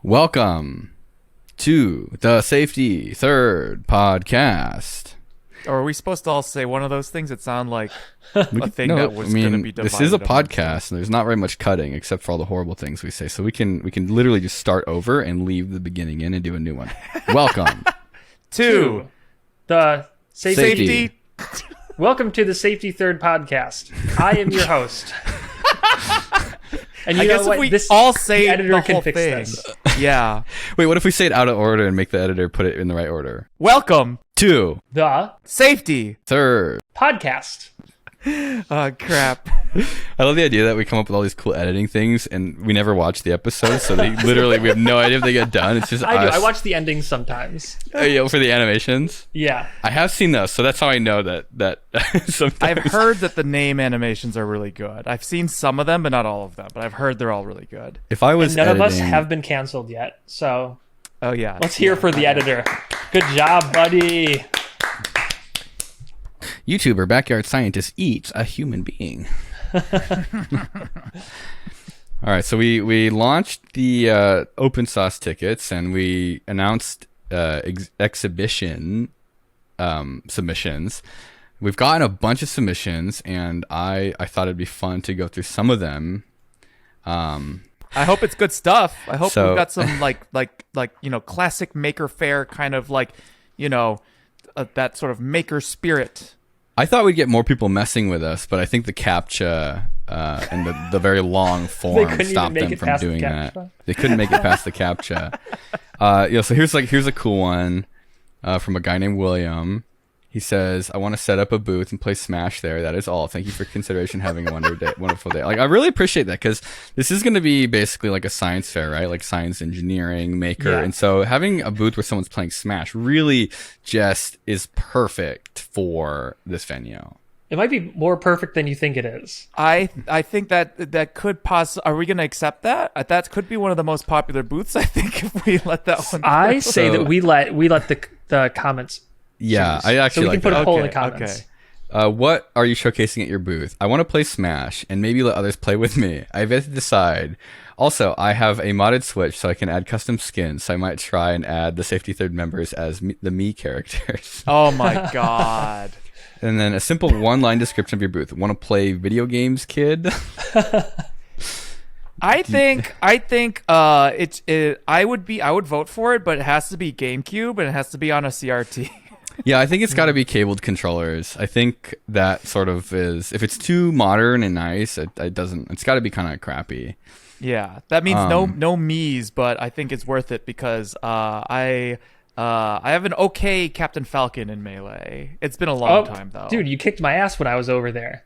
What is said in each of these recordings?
Welcome to the Safety Third Podcast. Or are we supposed to all say one of those things that sound like a thing that was going to be divided? This is a podcast, and there's not very much cutting except for all the horrible things we say. So we can literally just start over and leave the beginning in and do a new one. Welcome to the Safety. Welcome to the Safety Third Podcast. I am your host. And you I know guess what? if we all say the editor the can whole fix thing. this. Yeah. Wait, what if we say it out of order and make the editor put it in the right order? Welcome To The Safety Third Podcast. Oh, crap. I love the idea that we come up with all these cool editing things and we never watch the episodes, so they literally we have no idea if they get done. It's just I us. do. I watch the endings sometimes. Yeah, for the animations. Yeah. I have seen those, so that's how I know that sometimes I've heard that the name animations are really good. I've seen some of them, but not all of them. But I've heard they're all really good. if I was And none of us editing- have been canceled yet. So Oh, yeah. let's hear for the editor. Good job, buddy. YouTuber backyard scientist eats a human being. All right, so we launched the open source tickets and we announced exhibition submissions. We've gotten a bunch of submissions, and I thought it'd be fun to go through some of them. I hope it's good stuff. I hope So- we've got some like classic Maker Faire kind of that sort of maker spirit. I thought we'd get more people messing with us, but I think the CAPTCHA and the very long form couldn't even stopped make them it from past the doing that. CAPTCHA? They couldn't make it past the CAPTCHA. So here's a cool one from a guy named William. He says, "I want to set up a booth and play Smash there. That is all. Thank you for consideration. Having a wonderful day." Like, I really appreciate that because this is going to be basically like a science fair, right? Like science, engineering, maker, Yeah. and so having a booth where someone's playing Smash really just is perfect for this venue. It might be more perfect than you think it is. I think that could are we going to accept that? That could be one of the most popular booths, I think, if we let that one I through. say So- that we let the comments. Yeah, choose. I actually so we like can put that. a poll in the Okay, comments. okay. What are you showcasing at your booth? I want to play Smash and maybe let others play with me. I have yet to decide. Also, I have a modded Switch so I can add custom skins, so I might try and add the Safety Third members as the me characters. Oh my god. And then a simple one-line description of your booth. Want to play video games, kid? I think I would vote for it, but it has to be GameCube and it has to be on a CRT. Yeah, I think it's got to be cabled controllers. I think that sort of is. If it's too modern and nice, it doesn't. It's got to be kind of crappy. Yeah, that means no Mii's, but I think it's worth it because I have an okay Captain Falcon in Melee. It's been a long time though. Dude, you kicked my ass when I was over there.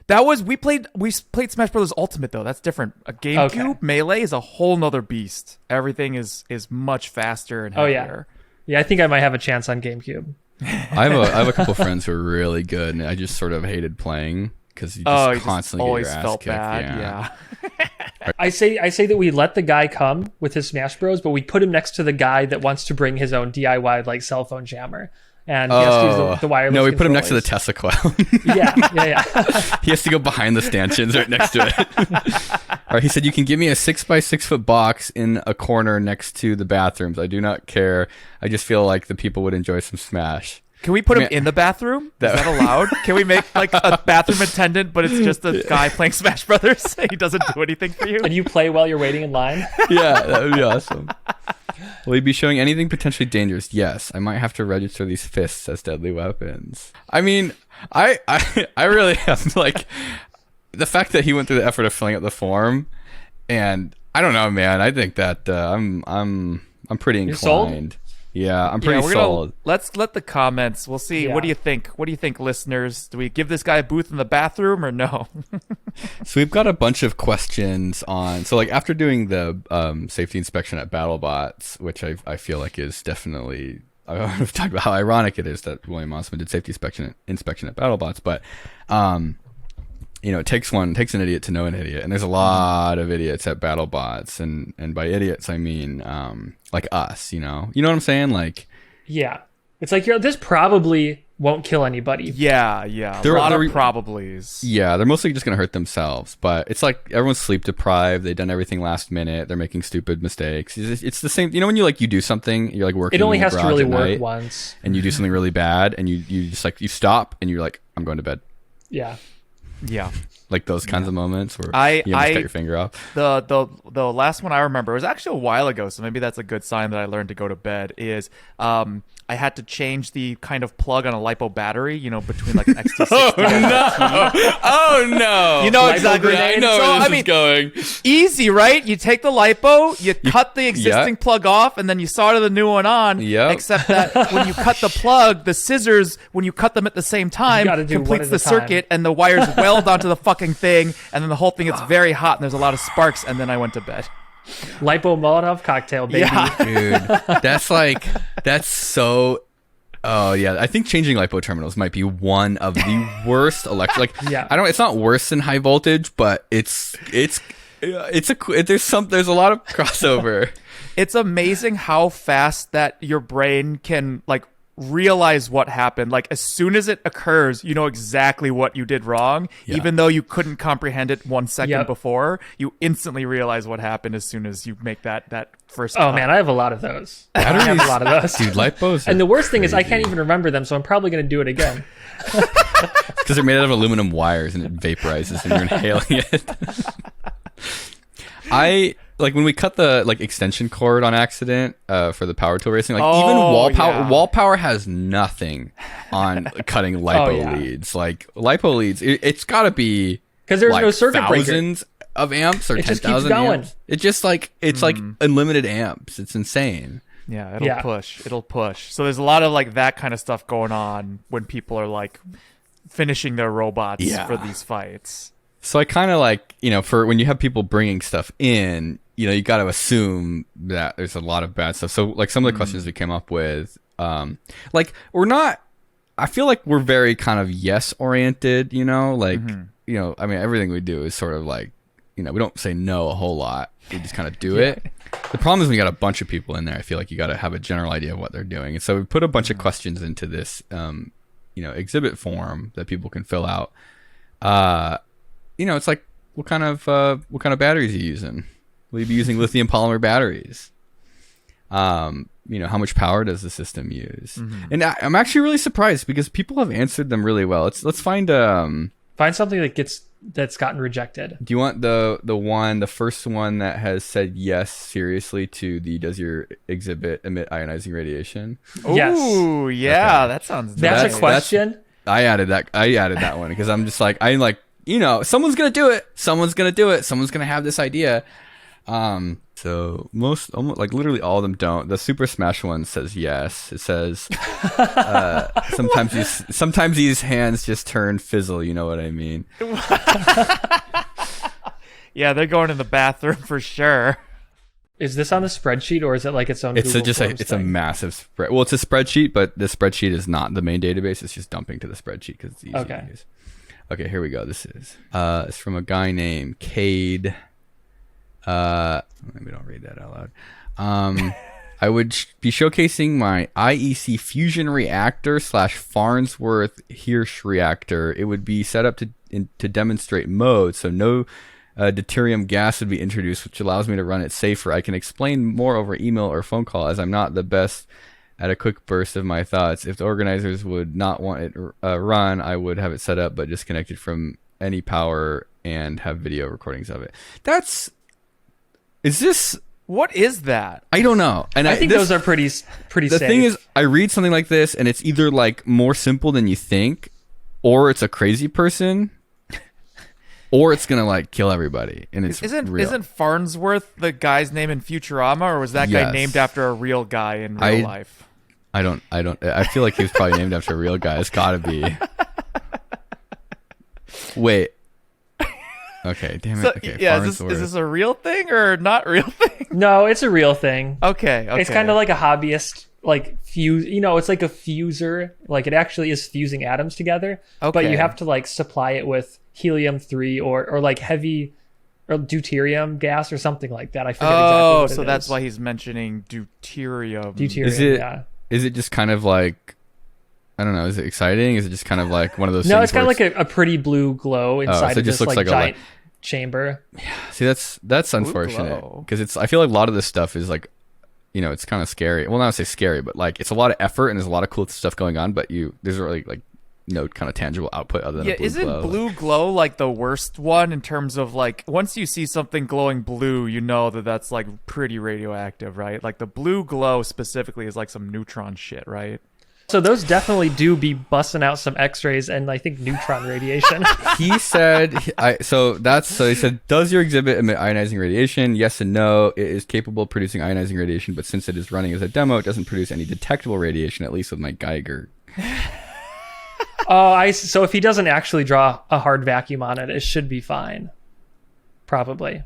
We played Smash Bros. Ultimate though. That's different. A GameCube Okay. Melee is a whole nother beast. Everything is much faster and heavier. Yeah, I think I might have a chance on GameCube. I have a couple friends who are really good, and I just sort of hated playing because you just constantly always get your ass felt kicked. bad. Yeah. I say that we let the guy come with his Smash Bros, but we put him next to the guy that wants to bring his own DIY like cell phone jammer, and he has to use the wireless. No, we put him next to the controllers. Tesla Coil. Yeah. He has to go behind the stanchions right next to it. All right, he said, "You can give me a 6x6 foot box in a corner next to the bathrooms. I do not care. I just feel like the people would enjoy some Smash." Can we put him in the bathroom? Is that allowed? Can we make like a bathroom attendant, but it's just a guy playing Smash Brothers? He doesn't do anything for you. And you play while you're waiting in line. Yeah, that would be awesome. Will he be showing anything potentially dangerous? Yes. I might have to register these fists as deadly weapons. I mean, I really have like the fact that he went through the effort of filling out the form, and I don't know, man. I think that I'm pretty inclined. You're sold? Yeah, I'm pretty sold. Let's let the comments. We'll see. Yeah. What do you think? What do you think, listeners? Do we give this guy a booth in the bathroom or no? So we've got a bunch of questions on. So like after doing the safety inspection at BattleBots, which I feel like is definitely. I've talked about how ironic it is that William Osman did safety inspection at BattleBots, but it takes an idiot to know an idiot, and there's a lot of idiots at BattleBots, and by idiots I mean like us. You know what I'm saying? Like, Yeah. It's like this probably won't kill anybody. Yeah. A lot of probablys. Yeah, they're mostly just going to hurt themselves. But it's like everyone's sleep deprived. They've done everything last minute. They're making stupid mistakes. It's the same. You know when you do something, you're like working. It only in the has to garage really at work night, once. and you do something really bad, and you just like you stop, and you're like, I'm going to bed. Yeah. Like those kinds of moments where you almost cut your finger off. The lally one I remember, it was actually a while ago, so maybe that's a good sign that I learned to go to bed, is I had to change the kind of plug on a LiPo battery, between like an XT60 Oh no! You know LiPo exactly. grenade. I know where this is going. Easy, right? You take the LiPo, you cut the existing plug off, and then you solder the new one on. Yep. Except that when you cut the plug, the scissors, when you cut them at the same time, completes the circuit, and the wires weld onto the fucking thing, and then the whole thing gets very hot, and there's a lot of sparks, and then I went to bed. LiPo Molotov cocktail, baby. Yeah. Dude, that's so. Oh yeah, I think changing LiPo terminals might be one of the worst electric. Yeah. It's not worse than high voltage, but there's a lot of crossover. It's amazing how fast that your brain can realize what happened. Like as soon as it occurs, you know exactly what you did wrong, even though you couldn't comprehend it 1 second before. You instantly realize what happened as soon as you make that first cut. Man, I have a lot of those. I have a lot of those. Dude, LiPos. And the worst thing is I can't even remember them, so I'm probably going to do it again. Because they're made out of aluminum wires and it vaporizes and you're inhaling it. When we cut the extension cord on accident for the power tool racing, even wall power has nothing on cutting LiPo leads. Like LiPo leads, it's got to be because there's no circuit thousands breaker. Of amps or 10,000 amps. It just it's like unlimited amps. It's insane. Yeah, it'll push. So there's a lot of that kind of stuff going on when people are finishing their robots for these fights. So I kind of for when you have people bringing stuff in, you got to assume that there's a lot of bad stuff. So some of the questions we came up with, we're not, I feel like we're very kind of yes oriented, I mean, everything we do is sort of we don't say no a whole lot. We just kind of do it. The problem is when you got a bunch of people in there, I feel like you got to have a general idea of what they're doing. And so we put a bunch of questions into this, exhibit form that people can fill out. It's like, what kind of batteries are you using? Will you be using lithium polymer batteries? How much power does the system use? And I'm actually really surprised because people have answered them really well. Let's find something that's gotten rejected. Do you want the first one that has said yes seriously to does your exhibit emit ionizing radiation? Yes. Ooh, yeah, okay. That sounds. That's a question. I added that one because I'm just someone's gonna do it. Someone's gonna have this idea. So almost literally all of them don't. The Super Smash one says yes. It says sometimes these hands just turn fizzle. You know what I mean? Yeah, they're going in the bathroom for sure. Is this on a spreadsheet or is it its own? It's a massive spread. Well, it's a spreadsheet, but the spreadsheet is not the main database. It's just dumping to the spreadsheet because it's easy to use. Okay, here we go. This is it's from a guy named Cade. Maybe don't read that out loud. I would be showcasing my IEC fusion reactor / Farnsworth Hirsch reactor. It would be set up to demonstrate mode, so no deuterium gas would be introduced, which allows me to run it safer. I can explain more over email or phone call, as I'm not the best at a quick burst of my thoughts. If the organizers would not want it run, I would have it set up but disconnected from any power and have video recordings of it. What is that? I don't know. And I think those are pretty the safe. thing is, I read something like this and it's either more simple than you think, or it's a crazy person, or it's gonna kill everybody. And it's real. Isn't Farnsworth the guy's name in Futurama, or was that guy named after a real guy in real life? I don't. I feel like he was probably named after a real guy. It's gotta be. Wait. Okay, damn it. So, okay, yeah, is this a real thing or not real thing? No, it's a real thing. Okay. It's kind of like a hobbyist, fuse. It's like a fuser. It actually is fusing atoms together. Okay. But you have to supply it with helium-3 or heavy or deuterium gas or something like that. I forget exactly what it is. So that's why he's mentioning deuterium. Deuterium, Is it just kind of I don't know. Is it exciting? Is it just kind of like one of those? No, things it's kind where of like a pretty blue glow inside so it of just this looks like like a, giant chamber. See, that's unfortunate glow. because it's. I feel like a lot of this stuff is like, it's kind of scary. Well, not to say scary, but like it's a lot of effort and there's a lot of cool stuff going on. But there's really like no kind of tangible output other than a blue isn't glow. blue glow like the worst one in terms of like once you see something glowing blue, you know that's like pretty radioactive, right? Like the blue glow specifically is like some neutron shit, right? So those definitely do be busting out some X-rays and I think neutron radiation. He said, so he said, does your exhibit emit ionizing radiation? Yes and no. It is capable of producing ionizing radiation, but since it is running as a demo, it doesn't produce any detectable radiation, at least with my Geiger. So if he doesn't actually draw a hard vacuum on it, it should be fine. Probably.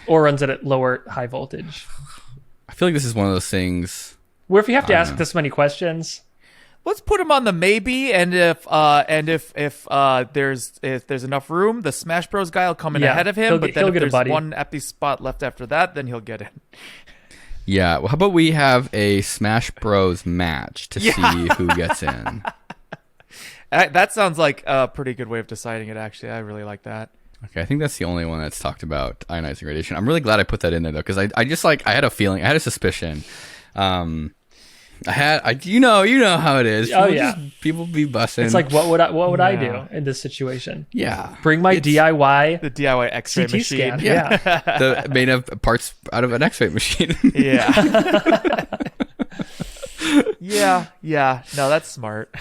Or runs it at lower high voltage. I feel like this is one of those things. Where if you have to ask this many questions... Let's put him on the maybe, and if there's enough room, the Smash Bros guy will come in ahead of him. But then if there's one empty spot left after that, then he'll get in. Yeah. Well, how about we have a Smash Bros match to see who gets in? That sounds like a pretty good way of deciding it. Actually, I really like that. Okay, I think that's the only one that's talked about ionizing radiation. I'm really glad I put that in there though, because I just like I had a feeling, I had a suspicion. You know how it is. People be busting. It's like, what would I do in this situation? Yeah. Bring my DIY. The DIY X-ray CT machine. scan. Yeah. Made of parts out of an X-ray machine. Yeah. Yeah. No, that's smart.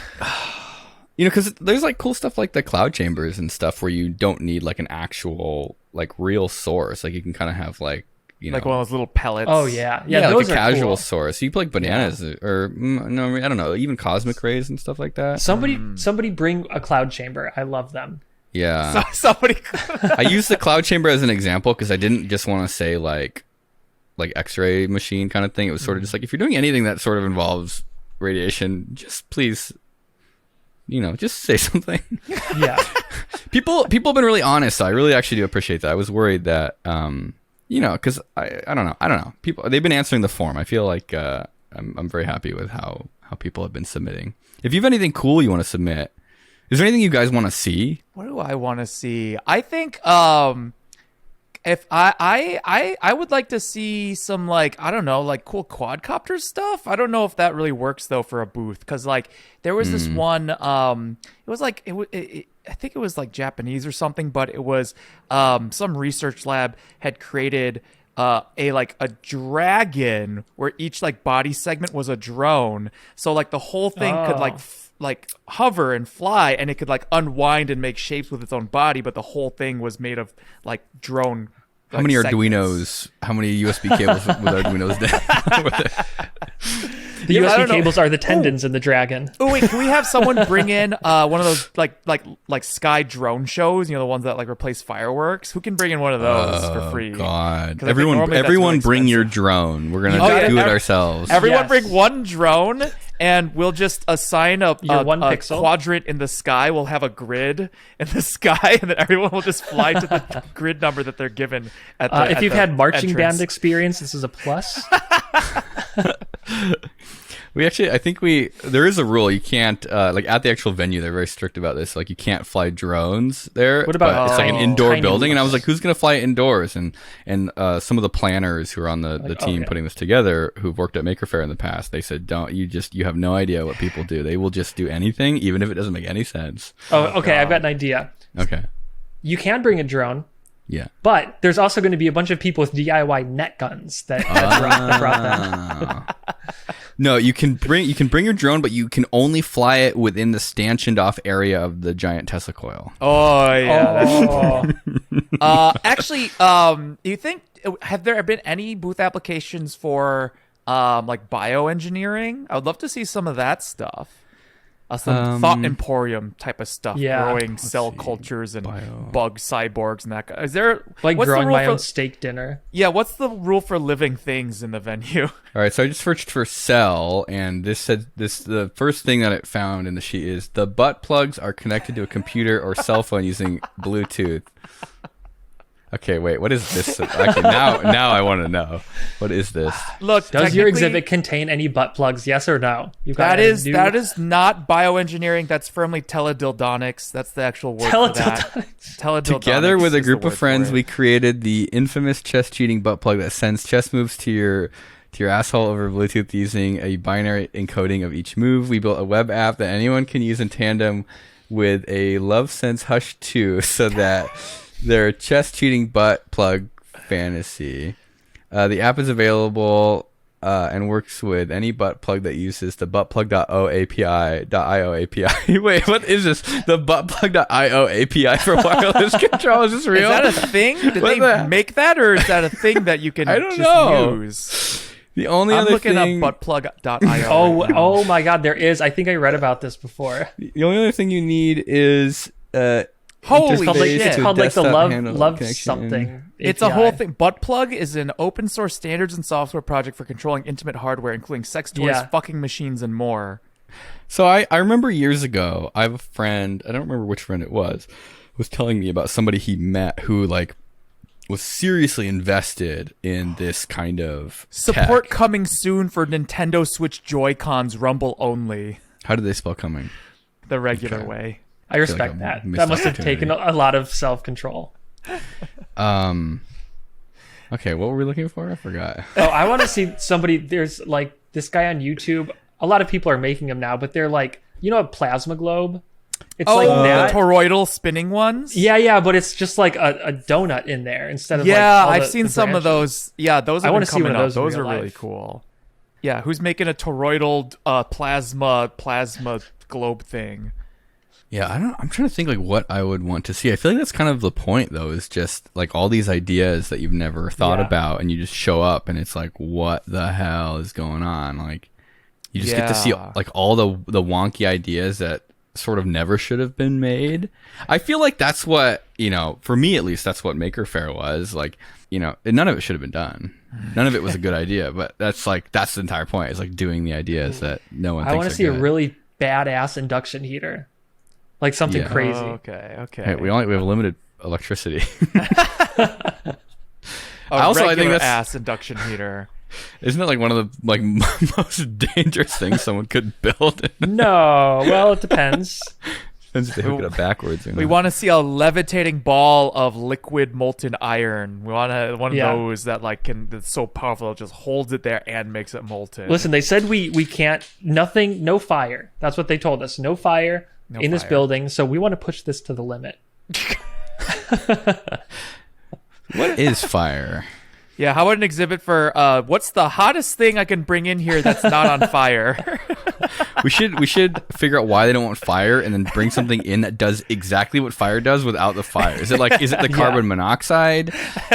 Because there's like cool stuff like the cloud chambers and stuff where you don't need like an actual like real source. Like you can kind of have like, like one of those little pellets. Oh yeah, those like a casual cool. source. You put like bananas or no, I don't know, even cosmic rays and stuff like that. Somebody bring a cloud chamber. I love them. Yeah. Somebody. I used the cloud chamber as an example because I didn't just want to say like X-ray machine kind of thing. It was sort of just like if you're doing anything that sort of involves radiation, just please, just say something. Yeah. People have been really honest. So I really actually do appreciate that. I was worried that because I don't know. They've been answering the form. I feel like I'm very happy with how people have been submitting. If you have anything cool you want to submit, is there anything you guys want to see? What do I want to see? I think if I would like to see some like I don't know like cool quadcopter stuff. I don't know if that really works though for a booth because like there was this one. It was like I think it was like Japanese or something, but it was some research lab had created a dragon where each like body segment was a drone. So like the whole thing could like hover and fly, and it could like unwind and make shapes with its own body, but the whole thing was made of like drone. How many Arduinos? How many USB cables with Arduinos? The USB cables are the tendons in the dragon. Oh wait, can we have someone bring in one of those like sky drone shows? The ones that like replace fireworks. Who can bring in one of those for free? God, everyone, bring your drone. We're gonna do it ourselves. Everyone bring one drone, and we'll just assign a quadrant in the sky. We'll have a grid in the sky, and then everyone will just fly to the grid number that they're given. If you've had marching band experience, this is a plus. I think there is a rule. You can't, like at the actual venue, they're very strict about this. Like you can't fly drones there. What about it's like an indoor building? ones? And I was like, who's going to fly it indoors? And some of the planners who are on the team putting this together, who've worked at Maker Faire in the past, they said, you have no idea what people do. They will just do anything, even if it doesn't make any sense. Oh, okay. I've got an idea. Okay. You can bring a drone. Yeah. But there's also going to be a bunch of people with DIY net guns that brought them. No, you can bring your drone, but you can only fly it within the stanchioned off area of the giant Tesla coil. Oh yeah. Actually, you think have there been any booth applications for like bioengineering? I would love to see some of that stuff. Some thought emporium type of stuff, growing cell cultures and bug cyborgs and that. Is there like growing my own steak dinner? Yeah, what's the rule for living things in the venue? All right, so I just searched for cell, and this said the first thing that it found in the sheet is the butt plugs are connected to a computer or cell phone using Bluetooth. Okay, wait. What is this? Okay, now I want to know. What is this? Look, Does your exhibit contain any butt plugs? Yes or no? That is not bioengineering. That's firmly teledildonics. That's the actual word for that. Teledildonics. Together with a group of friends, we created the infamous chest cheating butt plug that sends chest moves to your asshole over Bluetooth using a binary encoding of each move. We built a web app that anyone can use in tandem with a LoveSense Hush 2 so that their chest cheating butt plug fantasy. The app is available and works with any butt plug that uses the buttplug.io API. Wait, what is this? The buttplug.io API for wireless control? Is this real? Is that a thing? Did they make that, or is that a thing that you can I don't know. use? The only I'm other looking thing, up buttplug.io. Oh my God, there is. I think I read about this before. the only other thing you need is Holy It's called like, shit. it's called like the desktop love handle connection. something. It's a API. whole thing. Buttplug is an open source standards and software project for controlling intimate hardware, including sex toys, Yeah. fucking machines, and more. So I remember years ago, I have a friend, I don't remember which friend it was telling me about somebody he met who like was seriously invested in this kind of Support tech. coming soon for Nintendo Switch Joy-Cons Rumble only. How did they spell coming? The regular Okay. way. I respect like a that. missed That must have opportunity. taken a lot of self-control. Okay, what were we looking for? I forgot. Oh, I want to see somebody. There's like this guy on YouTube. A lot of people are making them now, but they're like, you know, a plasma globe. It's like the that. toroidal spinning ones? Yeah, but it's just like a donut in there instead of Yeah, like all I've the seen some of branches. those. Yeah, those I have wanna been see one coming of up. those in Those real are really life. cool. Yeah, who's making a toroidal plasma globe thing? Yeah, I'm trying to think like what I would want to see. I feel like that's kind of the point though, is just like all these ideas that you've never thought Yeah. about and you just show up and it's like, what the hell is going on? Like you just get to see Yeah. like all the wonky ideas that sort of never should have been made. I feel like that's what, you know, for me at least, that's what Maker Faire was. Like, you know, none of it should have been done. None of it was a good idea, but that's the entire point. Is like doing the ideas that no one I thinks want are to see good. a really badass induction heater, like something Yeah. crazy. Oh, okay. Hey, we have limited electricity. A I think regular that's- ass induction heater. Isn't it like one of the like most dangerous things someone could build? No, well, it depends. Depends if they hook it up backwards or We not. want to see a levitating ball of liquid molten iron. We want one of Yeah. those that that's so powerful it just holds it there and makes it molten. Listen, they said we can't, nothing, no fire. That's what they told us. No fire in this fire. building. So we want to push this to the limit. What is fire? Yeah, how about an exhibit for what's the hottest thing I can bring in here that's not on fire? We should figure out why they don't want fire and then bring something in that does exactly what fire does without the fire. Is it the carbon monoxide?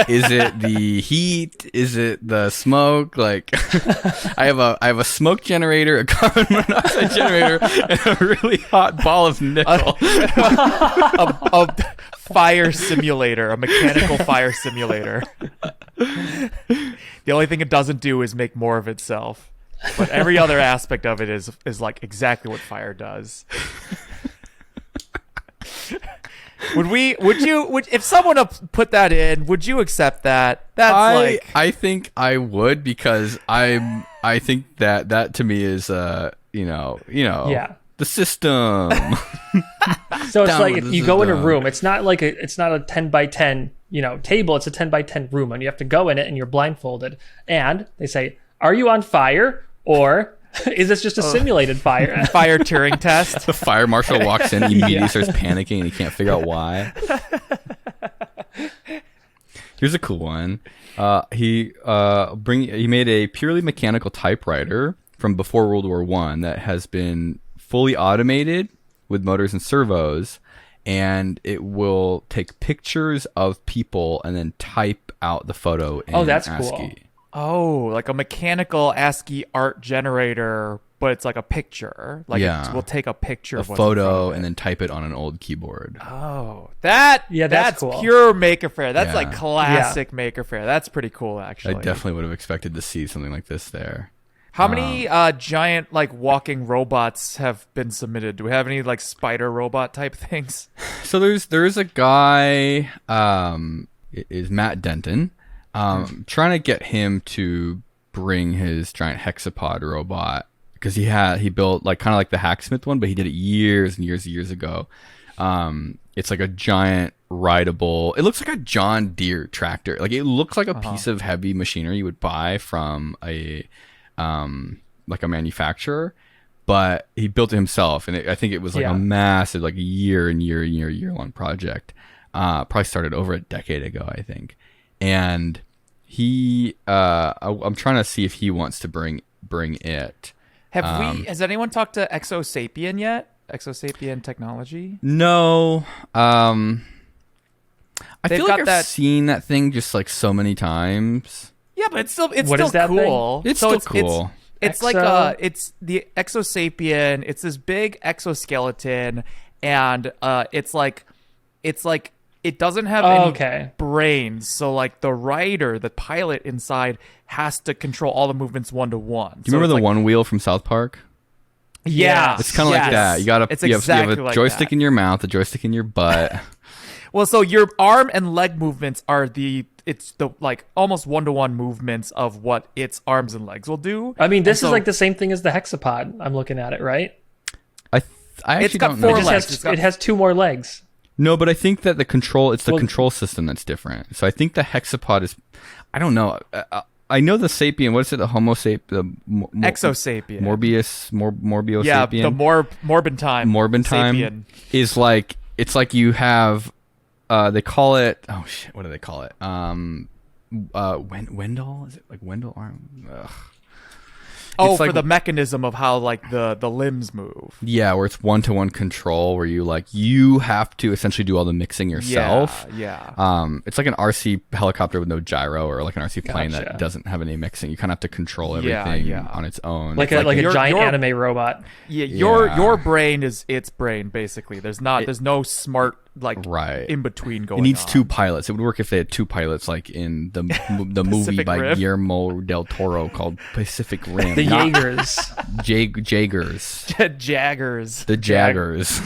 Is it the heat? Is it the smoke? Like I have a smoke generator, a carbon monoxide generator, and a really hot ball of nickel. a fire simulator, a mechanical fire simulator. The only thing it doesn't do is make more of itself. But every other aspect of it is like exactly what fire does. Would if someone put that in, would you accept that? I think I would, because I think that to me is Yeah. the system. So it's Down like with if the you go in a system. room, it's not a 10 by 10, table. It's a 10 by 10 room, and you have to go in it and you're blindfolded. And they say, are you on fire? Or is this just a simulated fire? fire Turing test. The fire marshal walks in, he immediately starts panicking, and he can't figure out why. Here's a cool one. He made a purely mechanical typewriter from before World War I that has been fully automated with motors and servos, and it will take pictures of people and then type out the photo in that's ASCII. cool. Oh, like a mechanical ASCII art generator, but it's like a picture. Like Yeah. it will take a picture A of what's in front photo of it. and then type it on an old keyboard. Oh, that's cool. pure Maker Faire. That's Yeah. like classic Maker Faire. That's pretty cool, actually. I definitely would have expected to see something like this there. How many giant like walking robots have been submitted? Do we have any like spider robot type things? So there's a guy, is Matt Denton. Trying to get him to bring his giant hexapod robot, because he built like kind of like the Hacksmith one, but he did it years and years ago. It's like a giant rideable. It looks like a John Deere tractor. Like it looks like a piece of heavy machinery you would buy from a like a manufacturer, but he built it himself, and I think it was like a massive, like a year long project. Probably started over a decade ago, I think. And I'm trying to see if he wants to bring it. Has anyone talked to Exosapien yet? Exosapien technology? No. I feel like I've seen that thing just like so many times. Yeah, but it's still cool. It's still cool. It's like it's the Exosapien. It's this big exoskeleton, and it's like it doesn't have any brains. So like the rider, the pilot inside, has to control all the movements one-to-one. Do you remember the one wheel from South Park? Yeah, it's kind of like that. You have a joystick in your mouth, a joystick in your butt. Well, so your arm and leg movements are it's the like almost one-to-one movements of what its arms and legs will do. I mean, this is like the same thing as the hexapod. I'm looking at it, right? I actually don't know. Four legs. It has 2 more legs. No, but I think that the control system that's different. So I think the hexapod is, I don't know. I know the sapien. What is it? The Homo sapien. Exosapien. Morbio yeah, sapien. The Morbentime. Morbentime is like, it's like you have. They call it. Oh shit! What do they call it? Wendell? Is it like Wendell arm? Ugh. Oh, for the mechanism of how like the limbs move. Yeah, where it's one-to-one control, where you have to essentially do all the mixing yourself. Yeah. It's like an RC helicopter with no gyro, or like an RC plane that doesn't have any mixing. You kind of have to control everything on its own. Like a giant anime robot. Yeah, your brain is its brain basically. There's no smart in between going on. It needs 2 pilots. It would work if they had 2 pilots, like in the movie by Rim? Guillermo del Toro called Pacific Rim. The Jaegers. Jaggers. The Jaggers.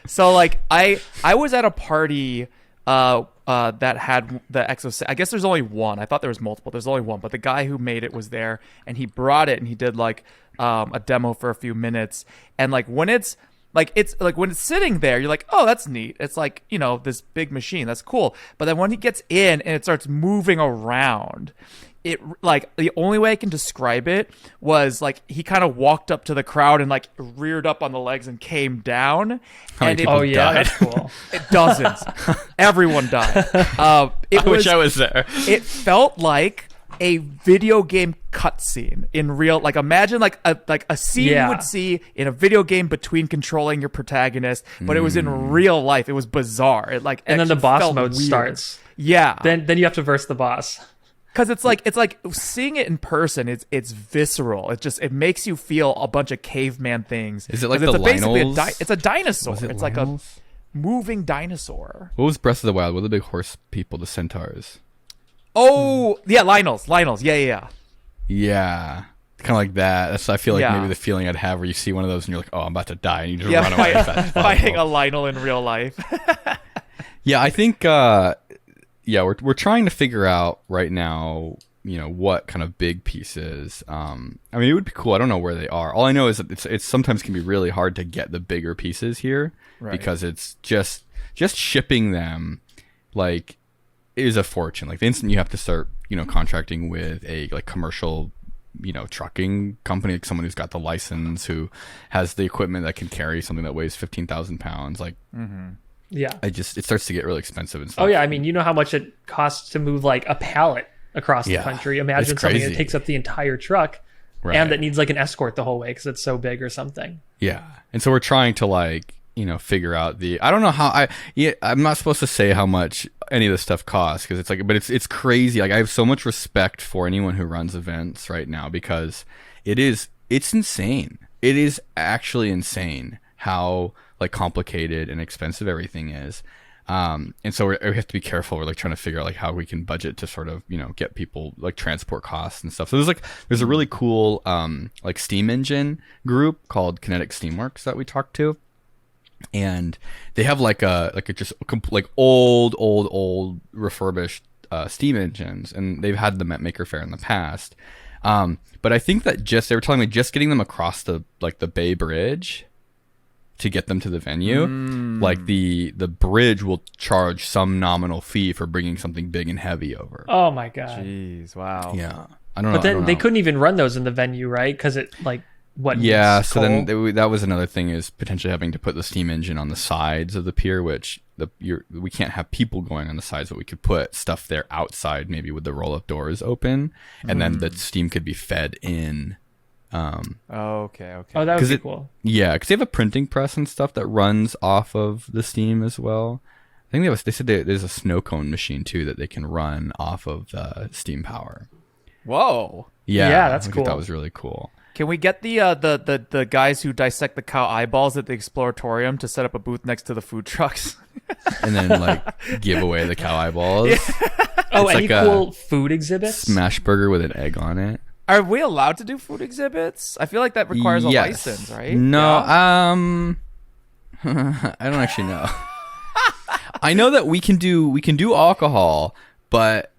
So like I was at a party that had the Exo. I guess there's only one. I thought there was multiple. There's only one, but the guy who made it was there, and he brought it, and he did like a demo for a few minutes, and like when it's sitting there, you're like, oh, that's neat. It's like, this big machine. That's cool. But then when he gets in and it starts moving around, it like the only way I can describe it was like he kind of walked up to the crowd and like reared up on the legs and came down. That's cool. It doesn't. Everyone died. I wish I was there. It felt like a video game cutscene in real, like imagine like a scene you would see in a video game between controlling your protagonist, but it was in real life. It was bizarre. It like, and then the boss mode starts. Yeah. Then you have to verse the boss. Because it's like seeing it in person. It's visceral. It makes you feel a bunch of caveman things. Is it like the Lionels? It's a dinosaur. It's like a Lionels? moving dinosaur. What was Breath of the Wild? What are the big horse people? The centaurs. Oh yeah, Lionels. Yeah. Yeah, kind of like that. I feel like maybe the feeling I'd have where you see one of those and you're like, oh, I'm about to die, and you just run away. Fighting a Lionel in real life. Yeah, I think. We're trying to figure out right now, what kind of big pieces. I mean, it would be cool. I don't know where they are. All I know is that it's sometimes can be really hard to get the bigger pieces here, because it's just shipping them, like, is a fortune. Like the instant you have to start, contracting with a like commercial, trucking company, like someone who's got the license, who has the equipment that can carry something that weighs 15,000 pounds, like. Mm-hmm. Yeah, it starts to get really expensive and stuff. Oh yeah, I mean, you know how much it costs to move like a pallet across the country. Imagine something that takes up the entire truck, and that needs like an escort the whole way because it's so big or something. Yeah, and so we're trying to like figure out I don't know how I'm not supposed to say how much any of this stuff costs, because it's like, but it's crazy. Like I have so much respect for anyone who runs events right now, because it's insane. It is actually insane how like complicated and expensive everything is, and so we have to be careful. We're like trying to figure out like how we can budget to sort of get people like transport costs and stuff. So there's a really cool like steam engine group called Kinetic Steamworks that we talked to, and they have like a just like old refurbished steam engines, and they've had them at Maker Faire in the past. But I think that they were telling me just getting them across the Bay Bridge to get them to the venue, like the bridge will charge some nominal fee for bringing something big and heavy over. Oh my god. Jeez, wow. Yeah, I don't know. But then they couldn't even run those in the venue, right? Because it Yeah, so then that was another thing, is potentially having to put the steam engine on the sides of the pier, which we can't have people going on the sides, but we could put stuff there outside, maybe with the roll-up doors open, and then the steam could be fed in. Okay. Oh, that would be cool. Yeah, because they have a printing press and stuff that runs off of the steam as well. I think they said there's a snow cone machine too that they can run off of steam power. Whoa. Yeah, that's cool. That was really cool. Can we get the guys who dissect the cow eyeballs at the Exploratorium to set up a booth next to the food trucks? And then give away the cow eyeballs. Yeah. Oh, any cool food exhibits? Smash burger with an egg on it. Are we allowed to do food exhibits? I feel like that requires a license, right? No, I don't actually know. I know that we can do alcohol, but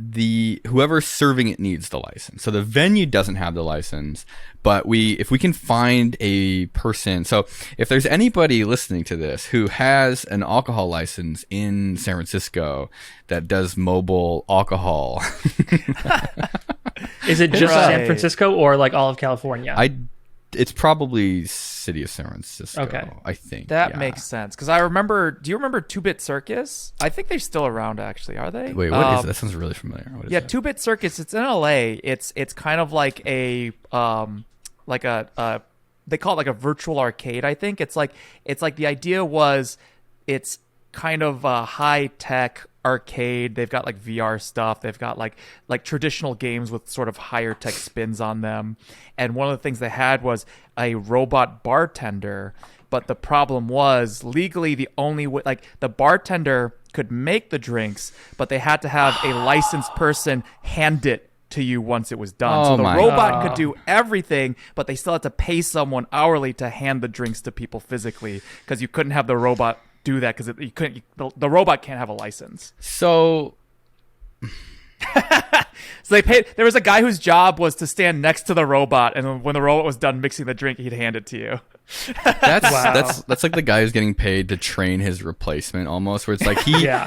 whoever's serving it needs the license. So the venue doesn't have the license, but if we can find a person. So if there's anybody listening to this who has an alcohol license in San Francisco that does mobile alcohol. Is it just San Francisco or all of California? It's probably city of San Francisco. Okay. I think that makes sense, because I remember. Do you remember 2-Bit Circus? I think they're still around. Actually, are they? Wait, what is that? Sounds really familiar. What is that? 2-Bit Circus. It's in LA. It's kind of like a they call it like a virtual arcade. I think it's like the idea was it's kind of a high tech arcade. They've got VR stuff. They've got like traditional games with sort of higher tech spins on them. And one of the things they had was a robot bartender. But the problem was legally the only way, the bartender could make the drinks, but they had to have a licensed person hand it to you once it was done. So the robot could do everything, but they still had to pay someone hourly to hand the drinks to people physically, because you couldn't have the robot do that, because you couldn't. The robot can't have a license. So they paid. There was a guy whose job was to stand next to the robot, and when the robot was done mixing the drink, he'd hand it to you. That's like the guy who's getting paid to train his replacement, almost, where it's like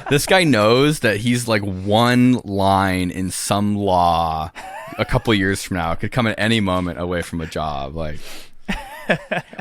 this guy knows that he's one line in some law a couple years from now could come at any moment away from a job.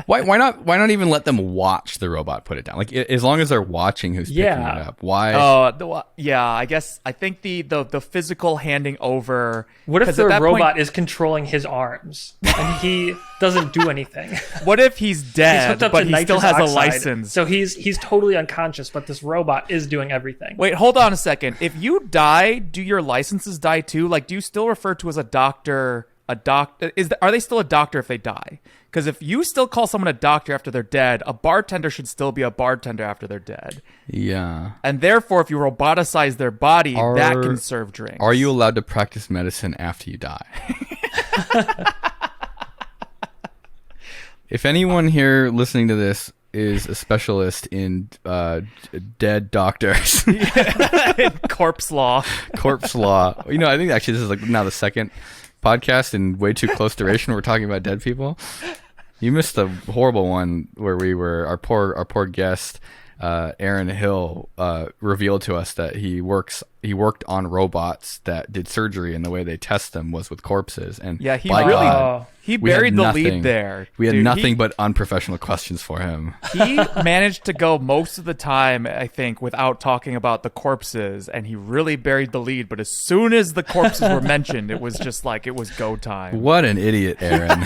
Why not even let them watch the robot put it down? As long as they're watching who's picking it up. Why? I think the physical handing over. What if the robot is controlling his arms and he doesn't do anything? What if he's dead, but he still has a license? So he's totally unconscious, but this robot is doing everything. Wait, hold on a second. If you die, do your licenses die too? Do you still refer to as a doctor? Are they still a doctor if they die? Because if you still call someone a doctor after they're dead, a bartender should still be a bartender after they're dead. Yeah. And therefore, if you roboticize their body, that can serve drinks. Are you allowed to practice medicine after you die? If anyone here listening to this is a specialist in dead doctors. Corpse law. Corpse law. I think actually this is now the second podcast in way too close duration we're talking about dead people. You missed the horrible one where our poor guest Aaron Hill revealed to us that he worked on robots that did surgery, and the way they test them was with corpses. And he buried the lead there. We had nothing but unprofessional questions for him. He managed to go most of the time, I think, without talking about the corpses, and he really buried the lead. But as soon as the corpses were mentioned, it was just it was go time. What an idiot, Aaron.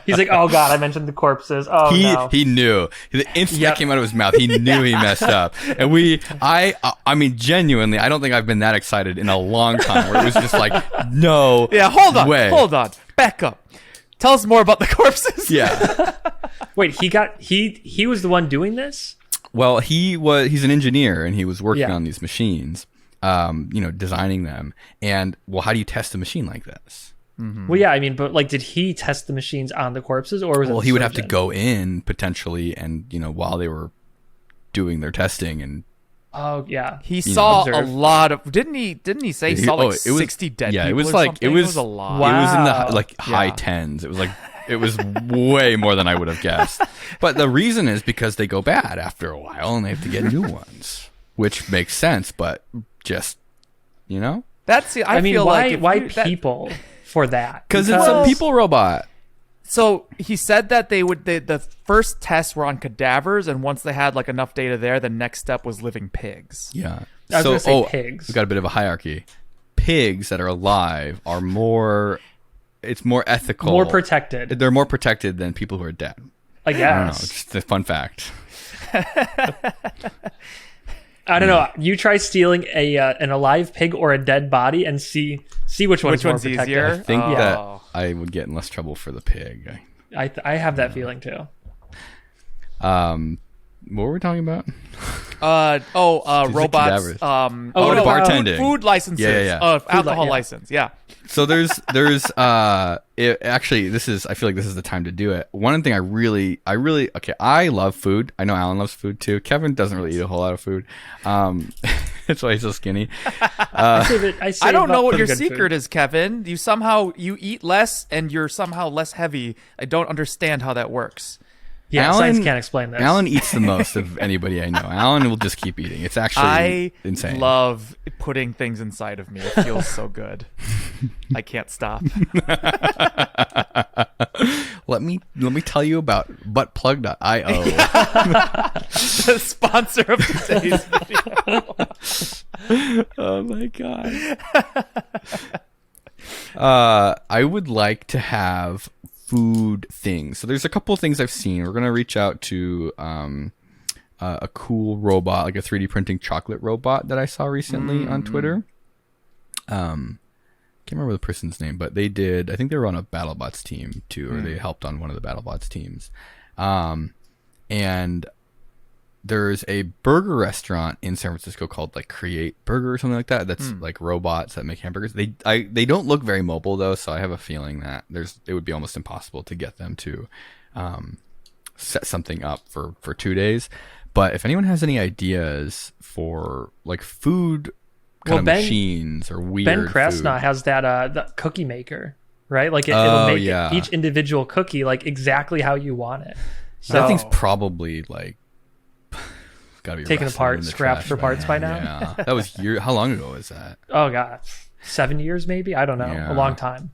He's like, oh god, I mentioned the corpses. Oh no. He knew. The instant that came out of his mouth, he knew he messed up. And I mean, genuinely, I don't think I've been that excited in a long time, where it was just no. Yeah, hold on. Back up. Tell us more about the corpses. Yeah. Wait, he was the one doing this? Well, he's an engineer, and he was working on these machines, designing them. And how do you test a machine like this? Mm-hmm. Well, yeah, I mean, but did he test the machines on the corpses, or was it? Well, he would have to go in potentially, and while they were doing their testing and Oh yeah. He saw a observe. lot of. Didn't he say he saw like 60 dead people? It was or like something? it was a lot. Wow. It was in the like high Yeah. tens. It was way more than I would have guessed. But the reason is because they go bad after a while and they have to get new ones, which makes sense. But just That's. I mean, feel why like if why you- that- people for that? because it's a people robot. So he said that the first tests were on cadavers, and once they had like enough data there, the next step was living pigs. Yeah. I was gonna say pigs. We've got a bit of a hierarchy. Pigs that are alive are more. It's more ethical. More protected, They're more protected than people who are dead. I I don't know. guess. Just a fun fact. I don't know. You try stealing an alive pig or a dead body and see which one's more protected. easier. I think Oh. that I would get in less trouble for the pig. I have that feeling too. What were we talking about? Robots. cadavers. Oh, the bartending. Food licenses. Yeah. Alcohol yeah. license. Yeah. So there's actually I feel like this is the time to do it. One thing I really I love food. I know Alan loves food too. Kevin doesn't really eat a whole lot of food. That's why he's so skinny. I don't know what your good secret food. is, Kevin. You eat less and you're somehow less heavy. I don't understand how that works. Yeah, science can't explain this. Alan eats the most of anybody I know. Alan will just keep eating. It's actually I insane. love putting things inside of me. It feels so good. I can't stop. Let me tell you about buttplug.io. The sponsor of today's video. Oh my god. I would like to have food things. So there's a couple of things I've seen. We're gonna reach out to a cool robot, like a 3D printing chocolate robot that I saw recently on Twitter. Can't remember the person's name, but I think they were on a BattleBots team too, or they helped on one of the BattleBots teams. And there's a burger restaurant in San Francisco called like Create Burger or something like that. That's like robots that make hamburgers. They don't look very mobile though, so I have a feeling that it would be almost impossible to get them to set something up for 2 days. But if anyone has any ideas for like food machines or weird Ben Krasna food. has that the cookie maker, right? Like it'll make each individual cookie like exactly how you want it. So That thing's probably like gotta be taken rusted apart, in the scrapped trash for parts by now. Yeah, that was how long ago was that? Oh god, 7 years maybe. I don't know. Yeah. A long time.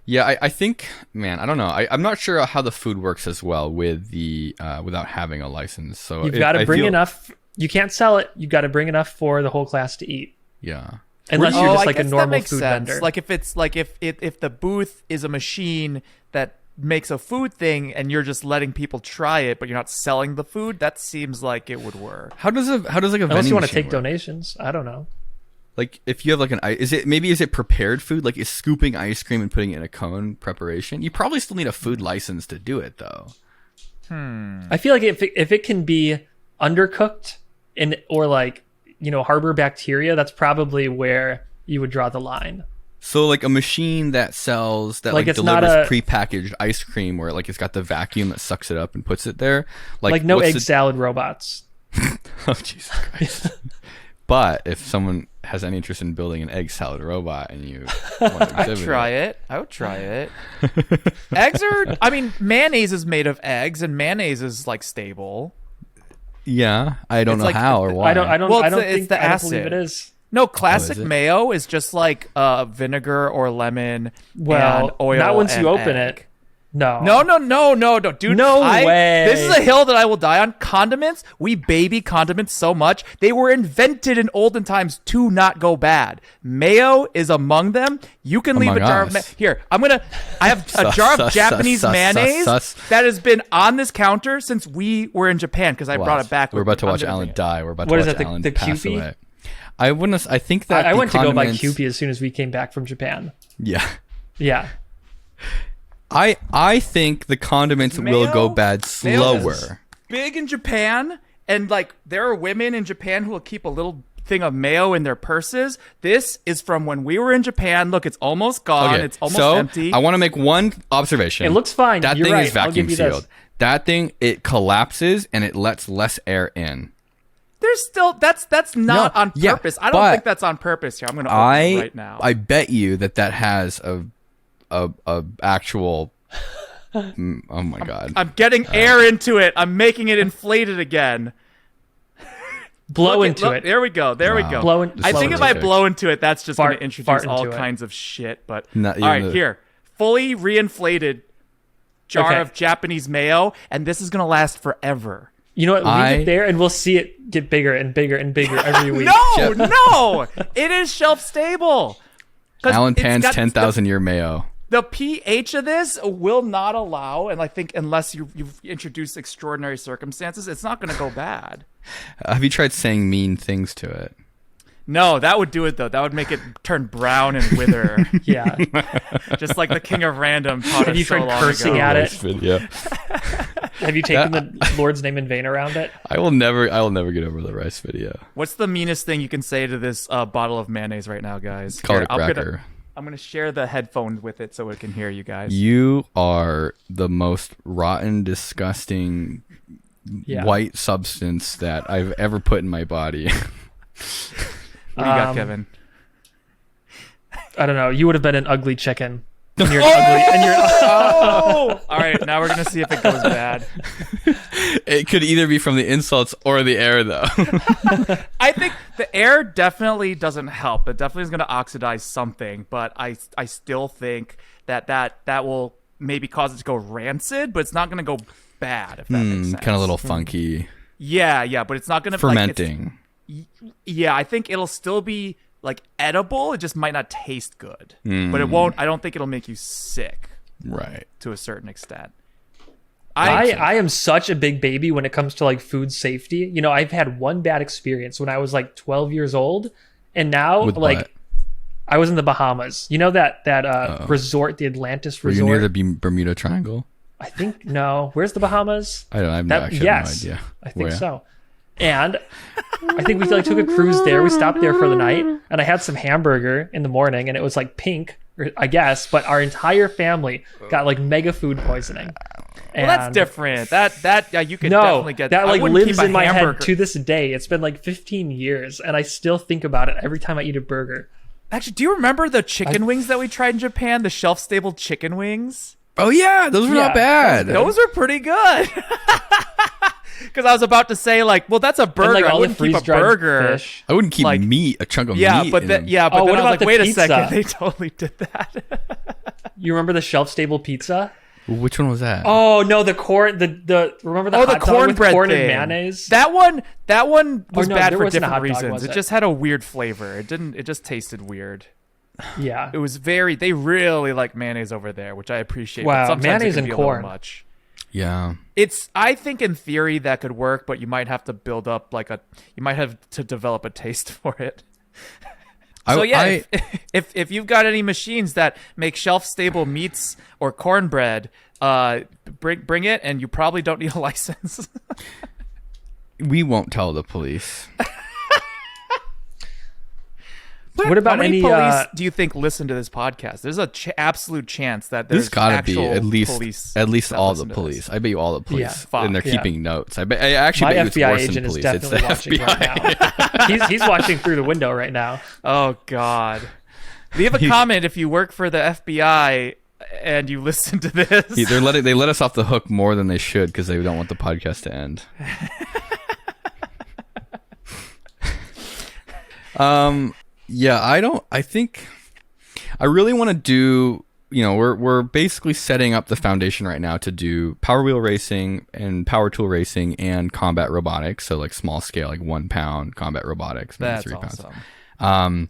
Yeah, I think, man, I don't know. I'm not sure how the food works as well with the without having a license. So You've got to bring enough. You can't sell it. You've got to bring enough for the whole class to eat. Yeah. Unless you're just I like a guess that normal makes food sense. vendor. Like if it's like if the booth is a machine that makes a food thing and you're just letting people try it, but you're not selling the food, that seems like it would work. How does like a Unless vending you want to machine take work? donations. I don't know. Like if you have like is it prepared food? Like is scooping ice cream and putting it in a cone preparation? You probably still need a food license to do it though. I feel like if it can be undercooked or like, harbor bacteria, that's probably where you would draw the line. So like a machine that sells that Like, like it's not delivers a- prepackaged ice cream where like it's got the vacuum that sucks it up and puts it there. Like no what's egg salad robots. Oh Jesus Christ. But if someone has any interest in building an egg salad robot and you want to I'd exhibit try it. I would try it. Eggs are, mayonnaise is made of eggs, and mayonnaise is like stable. Yeah, I don't It's know like- how or why. I don't Well, I it's don't the- it's think the I don't believe acid. it is. No, classic is it? mayo is just like vinegar or lemon Well, and oil. not once and you open egg. it. No. No, dude. No way. This is a hill that I will die on. Condiments, we baby condiments so much. They were invented in olden times to not go bad. Mayo is among them. You can leave Among a jar us. of here. I have a jar of Japanese mayonnaise sus. that has been on this counter since we were in Japan because I brought it back. We're with about to me. I'm watch gonna Alan bring it. die. We're about What to is watch that, Alan the pass Kewpie? away. I think that I went to go buy condiments- Kewpie as soon as we came back from Japan. Yeah. Yeah. I think the condiments will go bad Mayo is slower. big in Japan, and like there are women in Japan who will keep a little thing of mayo in their purses. This is from when we were in Japan. Look, it's almost gone. Okay, It's almost so empty. I want to make one observation. It looks fine. That You're thing right. is I'll vacuum give you this. sealed. That thing, it collapses and it lets less air in. there's still that's not No, on yeah, purpose. I don't but think that's on purpose here. I'm going to open it right now. I bet you that has a actual. Oh my god! I'm getting air into it. I'm making it inflated again. Blow into it. There we go. There we Wow. go. Blow in- I think blow if I into blow into it, that's just going to Fart introduce all into it. kinds of shit. But Not all right, even here, fully reinflated jar Okay. of Japanese mayo, and this is going to last forever. You know what? Leave it there, and we'll see it get bigger and bigger and bigger every week. No, it is shelf stable. 'Cause Alan it's Pan's got 10,000 year mayo. The pH of this will not allow, and I think unless you've introduced extraordinary circumstances, it's not going to go bad. Have you tried saying mean things to it? No, that would do it though. That would make it turn brown and wither, Yeah. just like the King of Random taught Have us you so tried long cursing ago. at it? Nice video. Have you taken the Lord's name in vain around it? I will never get over the rice video. What's the meanest thing you can say to this bottle of mayonnaise right now, guys? Call it a I'm cracker. gonna share the headphones with it so it can hear you guys. You are the most rotten, disgusting Yeah. white substance that I've ever put in my body. What do you got, Kevin? I don't know. You would have been an ugly chicken. And you're ugly. And you're Oh! All right, now we're gonna see if it goes bad. It could either be from the insults or the air, though. I think the air definitely doesn't help. It definitely is going to oxidize something, but I still think that will maybe cause it to go rancid, but it's not going to go bad, if that makes sense. Kind of a little funky. Yeah, but it's not going to Fermenting. yeah, I think it'll still be like edible. It just might not taste good, Hmm. but it won't. I don't think it'll make you sick Right. to a certain extent. I am such a big baby when it comes to like food safety. You know, I've had one bad experience when I was like 12 years old, and now With like what? I was in the Bahamas. You know that resort, the Atlantis Were you resort? near the Bermuda Triangle? I think no. Where's the Bahamas? I don't know. I That actually yes, have no idea. I think Where? so. And I think we like took a cruise there. We stopped there for the night, and I had some hamburger in the morning, and it was like pink, I guess. But our entire family got like mega food poisoning. Well, that's different. That you could No, definitely get that I like wouldn't lives keep a in my hamburger. head to this day. It's been like 15 years, and I still think about it every time I eat a burger. Actually, do you remember the chicken wings that we tried in Japan? The shelf-stable chicken wings? Oh, yeah. Those were not bad. Those were pretty good. Because I was about to say, like, well, that's a burger. And like I all the wouldn't keep a freeze-dried burger. fish. I wouldn't keep Like- a chunk of Yeah, meat. but in then, them. yeah, but Oh, then what I was about like, the wait a pizza? second, they totally did that. You remember the shelf-stable pizza? Which one was that? Oh no, the corn. The remember the Oh, the hot dog with cornbread corn thing. and mayonnaise. That one was no, bad there for wasn't a different hot dog, reasons. was It it? just had a weird flavor. It just tasted weird. Yeah. It was they really like mayonnaise over there, which I appreciate. Wow, but sometimes mayonnaise it can and be a little corn. much. Yeah. I think in theory that could work, but you might have to build up you might have to develop a taste for it. So yeah, if you've got any machines that make shelf stable meats or cornbread, bring it, and you probably don't need a license. We won't tell the police. What about How many any? police do you think listen to this podcast? There's a absolute chance that There's got to be actual at least police all that the listen to police. this. I bet you all the police, Yeah, fuck, and they're yeah. keeping notes. I actually My bet you it's FBI worse than agent is police. It's the definitely watching FBI. right now. he's watching through the window right now. Oh God! Leave a comment if you work for the FBI and you listen to this. They let us off the hook more than they should because they don't want the podcast to end. Yeah, I think I really want to do, we're basically setting up the foundation right now to do power wheel racing and power tool racing and combat robotics. So like small scale, like 1 pound combat robotics, maybe That's 3 pounds. awesome.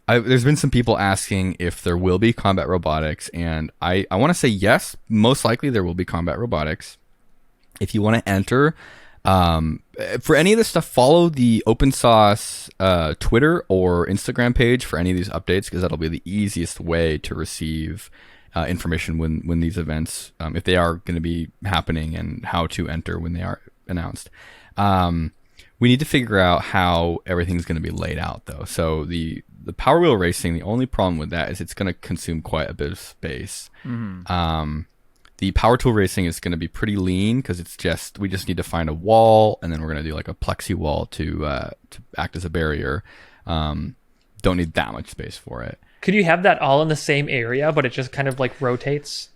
There's been some people asking if there will be combat robotics, and I want to say yes, most likely there will be combat robotics. If you want to enter, for any of this stuff, follow the Open Sauce Twitter or Instagram page for any of these updates, because that'll be the easiest way to receive information when these events, if they are going to be happening, and how to enter when they are announced. We need to figure out how everything's going to be laid out, though. So the power wheel racing, the only problem with that is it's going to consume quite a bit of space. The power tool racing is going to be pretty lean because we just need to find a wall, and then we're going to do like a plexi wall to act as a barrier. Don't need that much space for it. Could you have that all in the same area, but it just kind of like rotates?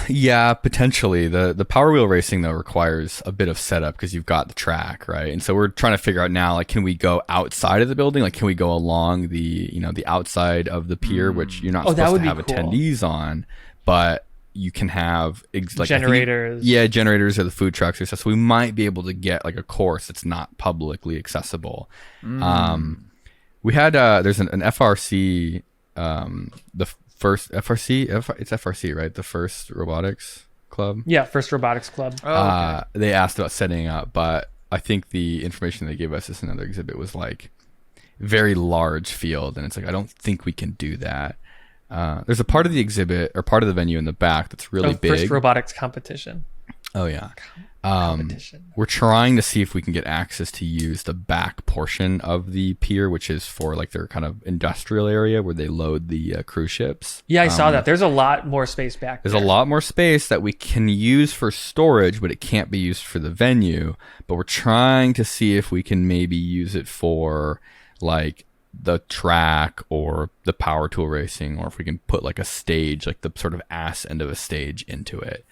Yeah, potentially. The power wheel racing though requires a bit of setup because you've got the track, right? And so we're trying to figure out now, like, can we go outside of the building? Like, can we go along the outside of the pier, which you're not supposed to have attendees on, but you can have like generators. Generators or the food trucks or stuff. So we might be able to get like a course that's not publicly accessible. We had there's an FRC, the first FRC, it's FRC, right? The first robotics club. Yeah, first robotics club. They asked about setting up, but I think the information they gave us is another exhibit was like very large field, and it's like I don't think we can do that. There's a part of the exhibit or part of the venue in the back that's really big. First robotics competition. Oh yeah. Competition. We're trying to see if we can get access to use the back portion of the pier, which is for like their kind of industrial area where they load the cruise ships. Yeah, I saw that. There's a lot more space back there. There's a lot more space that we can use for storage, but it can't be used for the venue. But we're trying to see if we can maybe use it for like the track or the power tool racing, or if we can put like a stage, like the sort of ass end of a stage into it.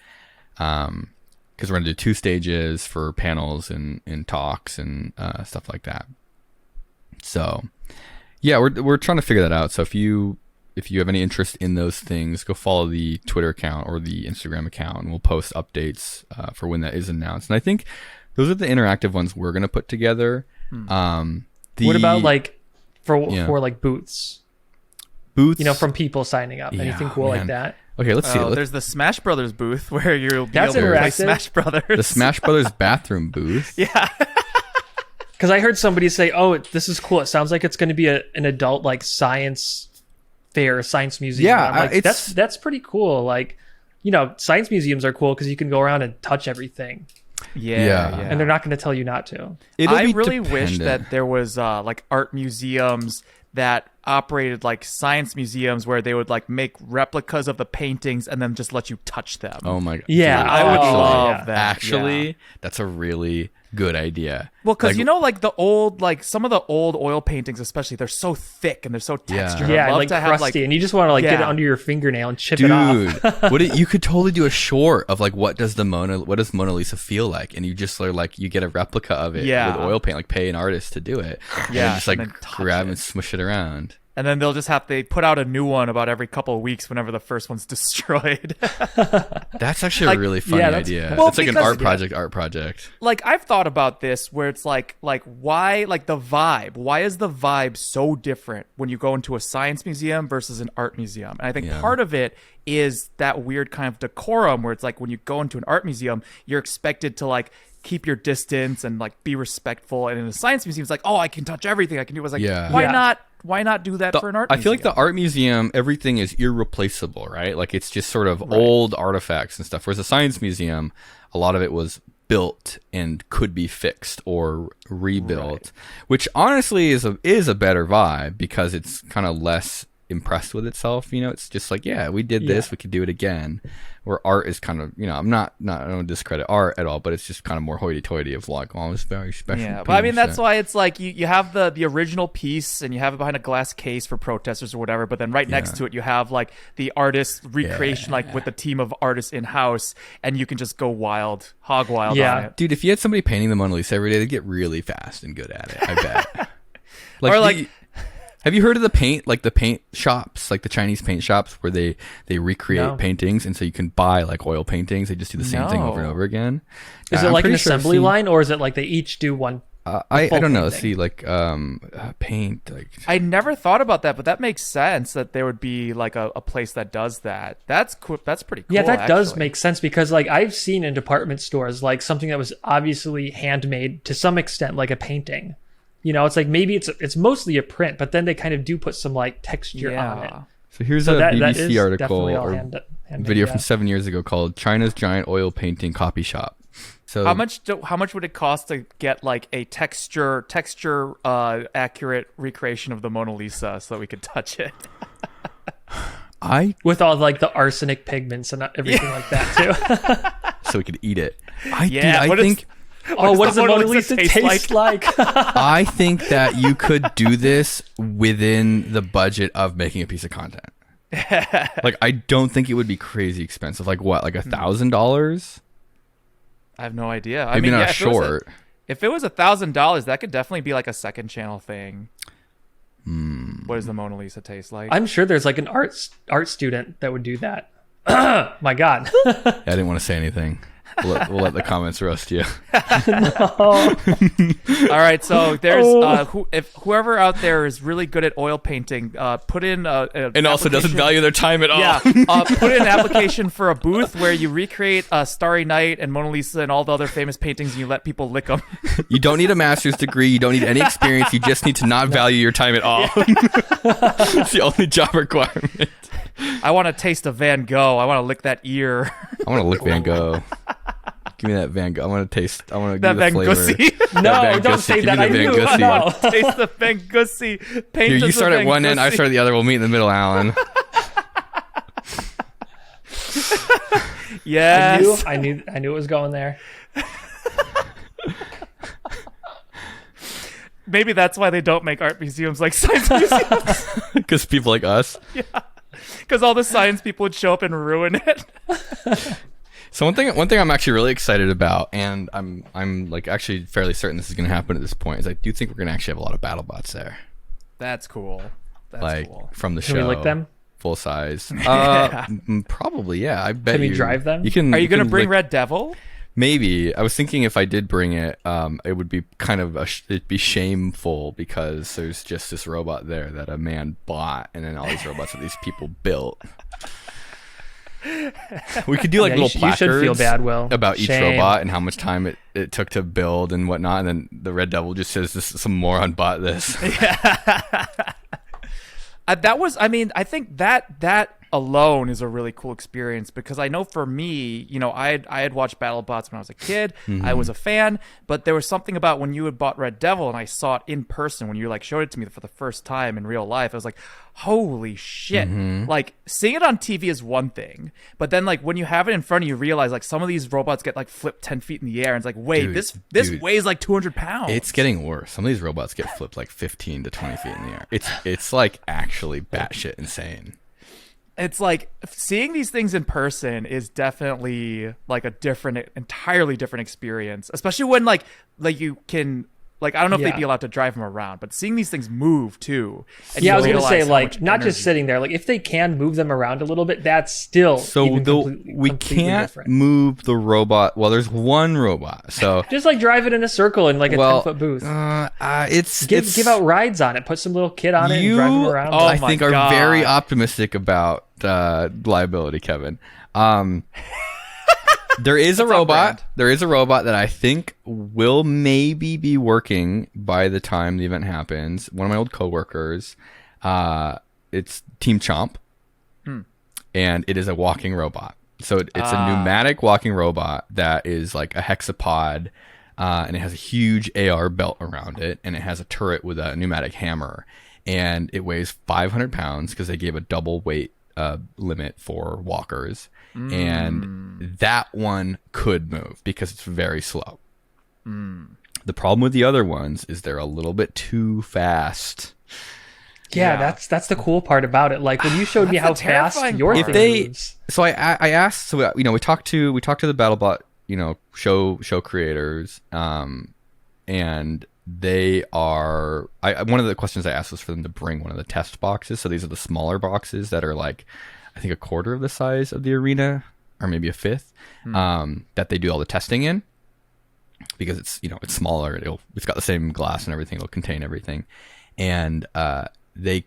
Because we're going to do 2 stages for panels and talks and stuff like that. So, yeah, we're trying to figure that out. So if you have any interest in those things, go follow the Twitter account or the Instagram account, and we'll post updates for when that is announced. And I think those are the interactive ones we're going to put together. What about like for like booths? Booths, from people signing up. Anything cool like that? Okay, let's see. There's the Smash Brothers booth where you'll be That's able to play interactive. Smash Brothers. The Smash Brothers bathroom booth. Yeah. Because I heard somebody say, "Oh, this is cool. It sounds like it's going to be an adult like science fair, science museum." Yeah, I'm like, that's pretty cool. Like, science museums are cool because you can go around and touch everything. Yeah. And they're not going to tell you not to. I really wish that there was like art museums that operated like science museums where they would like make replicas of the paintings and then just let you touch them. Oh my god. Yeah, Dude, I would love that. Actually, that's a really good idea. Well, because like the old, like some of the old oil paintings, especially, they're so thick and they're so textured. Yeah, I'd love like to crusty, have, and you just want to get it under your fingernail and chip Dude, it off. you could totally do a short of like what does Mona Lisa feel like, and you just like you get a replica of it with oil paint, like pay an artist to do it. Yeah, and just like grab and smush it around. And then they'll just they put out a new one about every couple of weeks whenever the first one's destroyed. That's actually a really funny idea. Well, it's like an art project. Like I've thought about this where it's like why, like the vibe, why is the vibe so different when you go into a science museum versus an art museum? And I think part of it is that weird kind of decorum where it's like when you go into an art museum, you're expected to like keep your distance and like be respectful. And in a science museum, it's like, oh, I can touch everything. I can do it. It's like, why not do that for an art museum? I feel like the art museum, everything is irreplaceable, right? Like it's just sort of old artifacts and stuff. Whereas a science museum, a lot of it was built and could be fixed or rebuilt, which honestly is a better vibe because it's kind of less impressed with itself. It's just like, we did this, we could do it again. Where art is kind of, I don't discredit art at all, but it's just kind of more hoity-toity of like, oh, it's very special. Yeah, but I mean, that's why it's like you have the original piece and you have it behind a glass case for protesters or whatever, but then right next to it you have like the artist recreation, like with the team of artists in-house, and you can just go hog wild on it. Dude, if you had somebody painting the Mona Lisa every day, they'd get really fast and good at it, I bet. Have you heard of the paint shops, like the Chinese paint shops where they recreate paintings, and so you can buy like oil paintings. They just do the same thing over and over again. Is it like an assembly line, or is it like they each do one? I don't know. See, like paint. Like I never thought about that, but that makes sense that there would be like a place that does that. That's cool. That's pretty cool. Yeah, that does make sense because like I've seen in department stores like something that was obviously handmade to some extent, like a painting. It's like maybe it's mostly a print, but then they kind of do put some like texture on it. So here's a BBC article or video from 7 years ago called "China's Giant Oil Painting Copy Shop." So how much would it cost to get like a texture accurate recreation of the Mona Lisa so that we could touch it? with all like the arsenic pigments and everything like that too. So we could eat it. I think. What does the Mona Lisa taste like? I think that you could do this within the budget of making a piece of content. Like, I don't think it would be crazy expensive. Like what? Like $1,000? I have no idea. Maybe not a short. If it was $1,000, that could definitely be like a second channel thing. What does the Mona Lisa taste like? I'm sure there's like an art student that would do that. My God. Yeah, I didn't want to say anything. We'll let the comments roast you. All right, so there's if whoever out there is really good at oil painting, put in and also doesn't value their time at all. Yeah, put in an application for a booth where you recreate Starry Night and Mona Lisa and all the other famous paintings, and you let people lick them. You don't need a master's degree. You don't need any experience. You just need to not value your time at all. It's the only job requirement. I want to taste a Van Gogh. I want to lick that ear. I want to lick Van Gogh. Give me that Van Gogh. I want to taste. I want to that give the Van flavor. Gussie. No, don't say that. I knew. No. Taste the Van Gussie. Here, you start at one end. I start at the other. We'll meet in the middle, Alan. Yes. I knew it was going there. Maybe that's why they don't make art museums like science museums. Because people like us. Yeah. Because all the science people would show up and ruin it. So one thing I'm actually really excited about, and I'm like actually fairly certain this is going to happen at this point, is I do think we're going to actually have a lot of BattleBots there. That's cool. That's like cool. From the Can show. we lick them? Full size. Probably, yeah. I bet. Can we drive them? You can. Are you going to can bring lick- Red Devil? Maybe. I was thinking if I did bring it, it would be kind of it'd be shameful because there's just this robot there that a man bought, and then all these robots that these people built. We could do like little placards you should feel bad, Will. about each Shame. robot and how much time it took to build and whatnot, and then the Red Devil just says some moron bought this. I think that alone is a really cool experience, because I know for me, I had watched BattleBots when I was a kid. Mm-hmm. I was a fan, but there was something about when you had bought Red Devil and I saw it in person, when you like showed it to me for the first time in real life, I was like, holy shit. Mm-hmm. Like, seeing it on TV is one thing, but then like when you have it in front of you, realize like some of these robots get like flipped 10 feet in the air, and it's like, wait, Dude, this weighs like 200 pounds. It's getting worse. Some of these robots get flipped like 15 to 20 feet in the air. It's like actually batshit insane. It's like seeing these things in person is definitely like entirely different experience, especially when like you can, like, I don't know if they'd be allowed to drive them around, but seeing these things move too. And Yeah, I was going to say, realize how like, much not energy. just sitting there. Like, if they can move them around a little bit, that's still So even we completely can't different. move the robot. Well, there's one robot. So Just like drive it in a circle in like a 10-foot booth. it's Give out rides on it. Put some little kid on it and drive them around. Oh I my think are God. very optimistic about liability, Kevin. There is a robot. brand. There is a robot that I think will maybe be working by the time the event happens. One of my old coworkers, it's Team Chomp, and it is a walking robot. So it's a pneumatic walking robot that is like a hexapod, and it has a huge AR belt around it, and it has a turret with a pneumatic hammer, and it weighs 500 pounds because they gave a double weight limit for walkers. And that one could move because it's very slow. The problem with the other ones is they're a little bit too fast. Yeah, that's the cool part about it. Like when you showed me how the fast terrifying your part. thing moves. So I asked. So we talked to the BattleBot show creators, and they are. One of the questions I asked was for them to bring one of the test boxes. So these are the smaller boxes that are like, I think, a quarter of the size of the arena, or maybe a fifth, that they do all the testing in, because it's smaller. It's got the same glass and everything. It'll contain everything, and they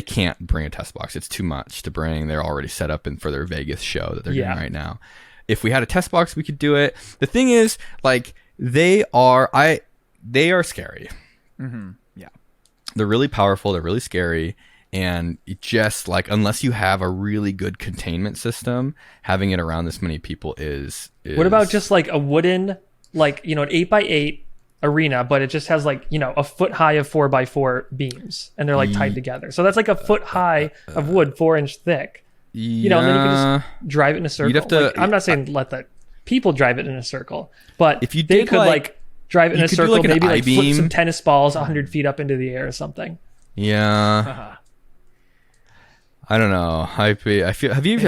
can't bring a test box. It's too much to bring. They're already set up for their Vegas show that they're doing right now. If we had a test box, we could do it. The thing is, like, they are scary. Mm-hmm. Yeah, they're They're really powerful. They're really scary. And it just, like, unless you have a really good containment system, having it around this many people is What about just like a wooden, like, an 8x8 arena, but it just has like, you know, a foot high of 4x4 beams, and they're like tied together. So that's like a foot high of wood, 4-inch thick. You know, and then you can just drive it in a circle. You'd have to, like, I'm not saying let the people drive it in a circle, but if you they did could like drive it in a circle, like maybe like flip I-beam. some tennis balls 100 feet up into the air or something. Yeah. I don't know. I feel. Have you?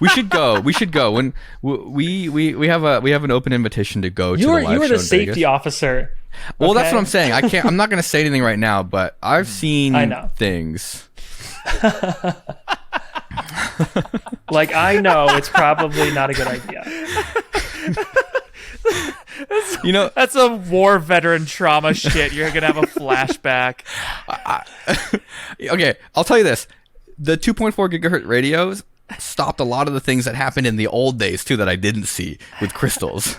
We should go. We should go when we have an open invitation to go to the live show. You were the in safety Vegas. officer. Well, that's okay? what I'm saying. I can't. I'm not going to say anything right now, but I've seen things. Like, I know it's probably not a good idea. You know, That's a war veteran trauma shit. You're gonna have a flashback. okay, I'll tell you this: the 2.4 gigahertz radios stopped a lot of the things that happened in the old days too that I didn't see with crystals.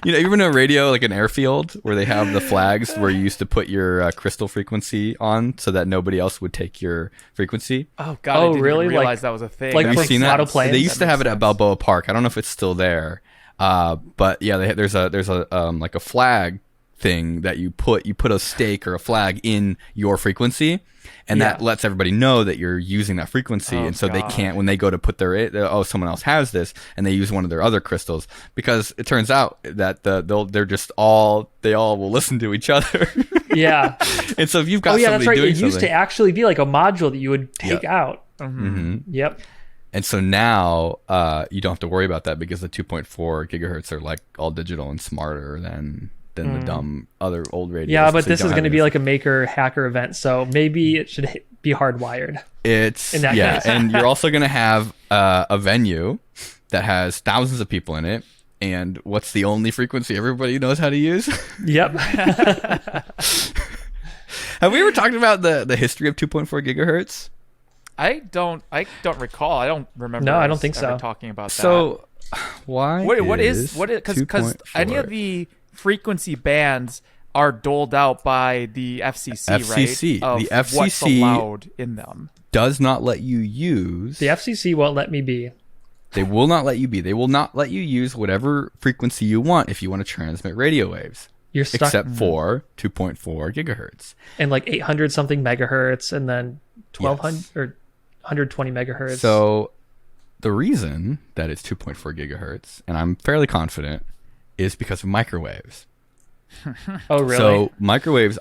You know, even a radio like an airfield where they have the flags where you used to put your crystal frequency on so that nobody else would take your frequency. Oh god, I didn't really? even realize Like- that was a thing. like Have you for seen that? model planes? They used to That have it makes at Balboa Park. I don't know if it's still there, but yeah, there's a like a flag thing that you put a stake or a flag in your frequency, and that lets everybody know that you're using that frequency, and so they can't, when they go to put their someone else has this, and they use one of their other crystals, because it turns out that they all will listen to each other. Yeah. And so if you've got Oh yeah, somebody that's right. doing It used something, to actually be like a module that you would take out. Yep. and so now you don't have to worry about that because the 2.4 gigahertz are like all digital and smarter than the dumb other old radios. Yeah, but So you this don't is have going to any- be like a maker hacker event, so maybe it should be hardwired. It's in that case. and you're also going to have a venue that has thousands of people in it. And what's the only frequency everybody knows how to use? Yep. Have we ever talked about the history of 2.4 gigahertz? I don't recall. I don't remember. No, I don't us think ever so. talking about that. So why? What is because 2.4 any of the frequency bands are doled out by the FCC, FCC. right? Of The FCC what's allowed in them. does not let you use. The FCC won't let me be. They will not let you be. They will not let you use whatever frequency you want if you want to transmit radio waves, You're stuck except for 2.4 gigahertz. in like 800 something megahertz and then 1200 or 120 megahertz. So the reason that it's 2.4 gigahertz, and I'm fairly confident, is because of microwaves. oh really? So microwaves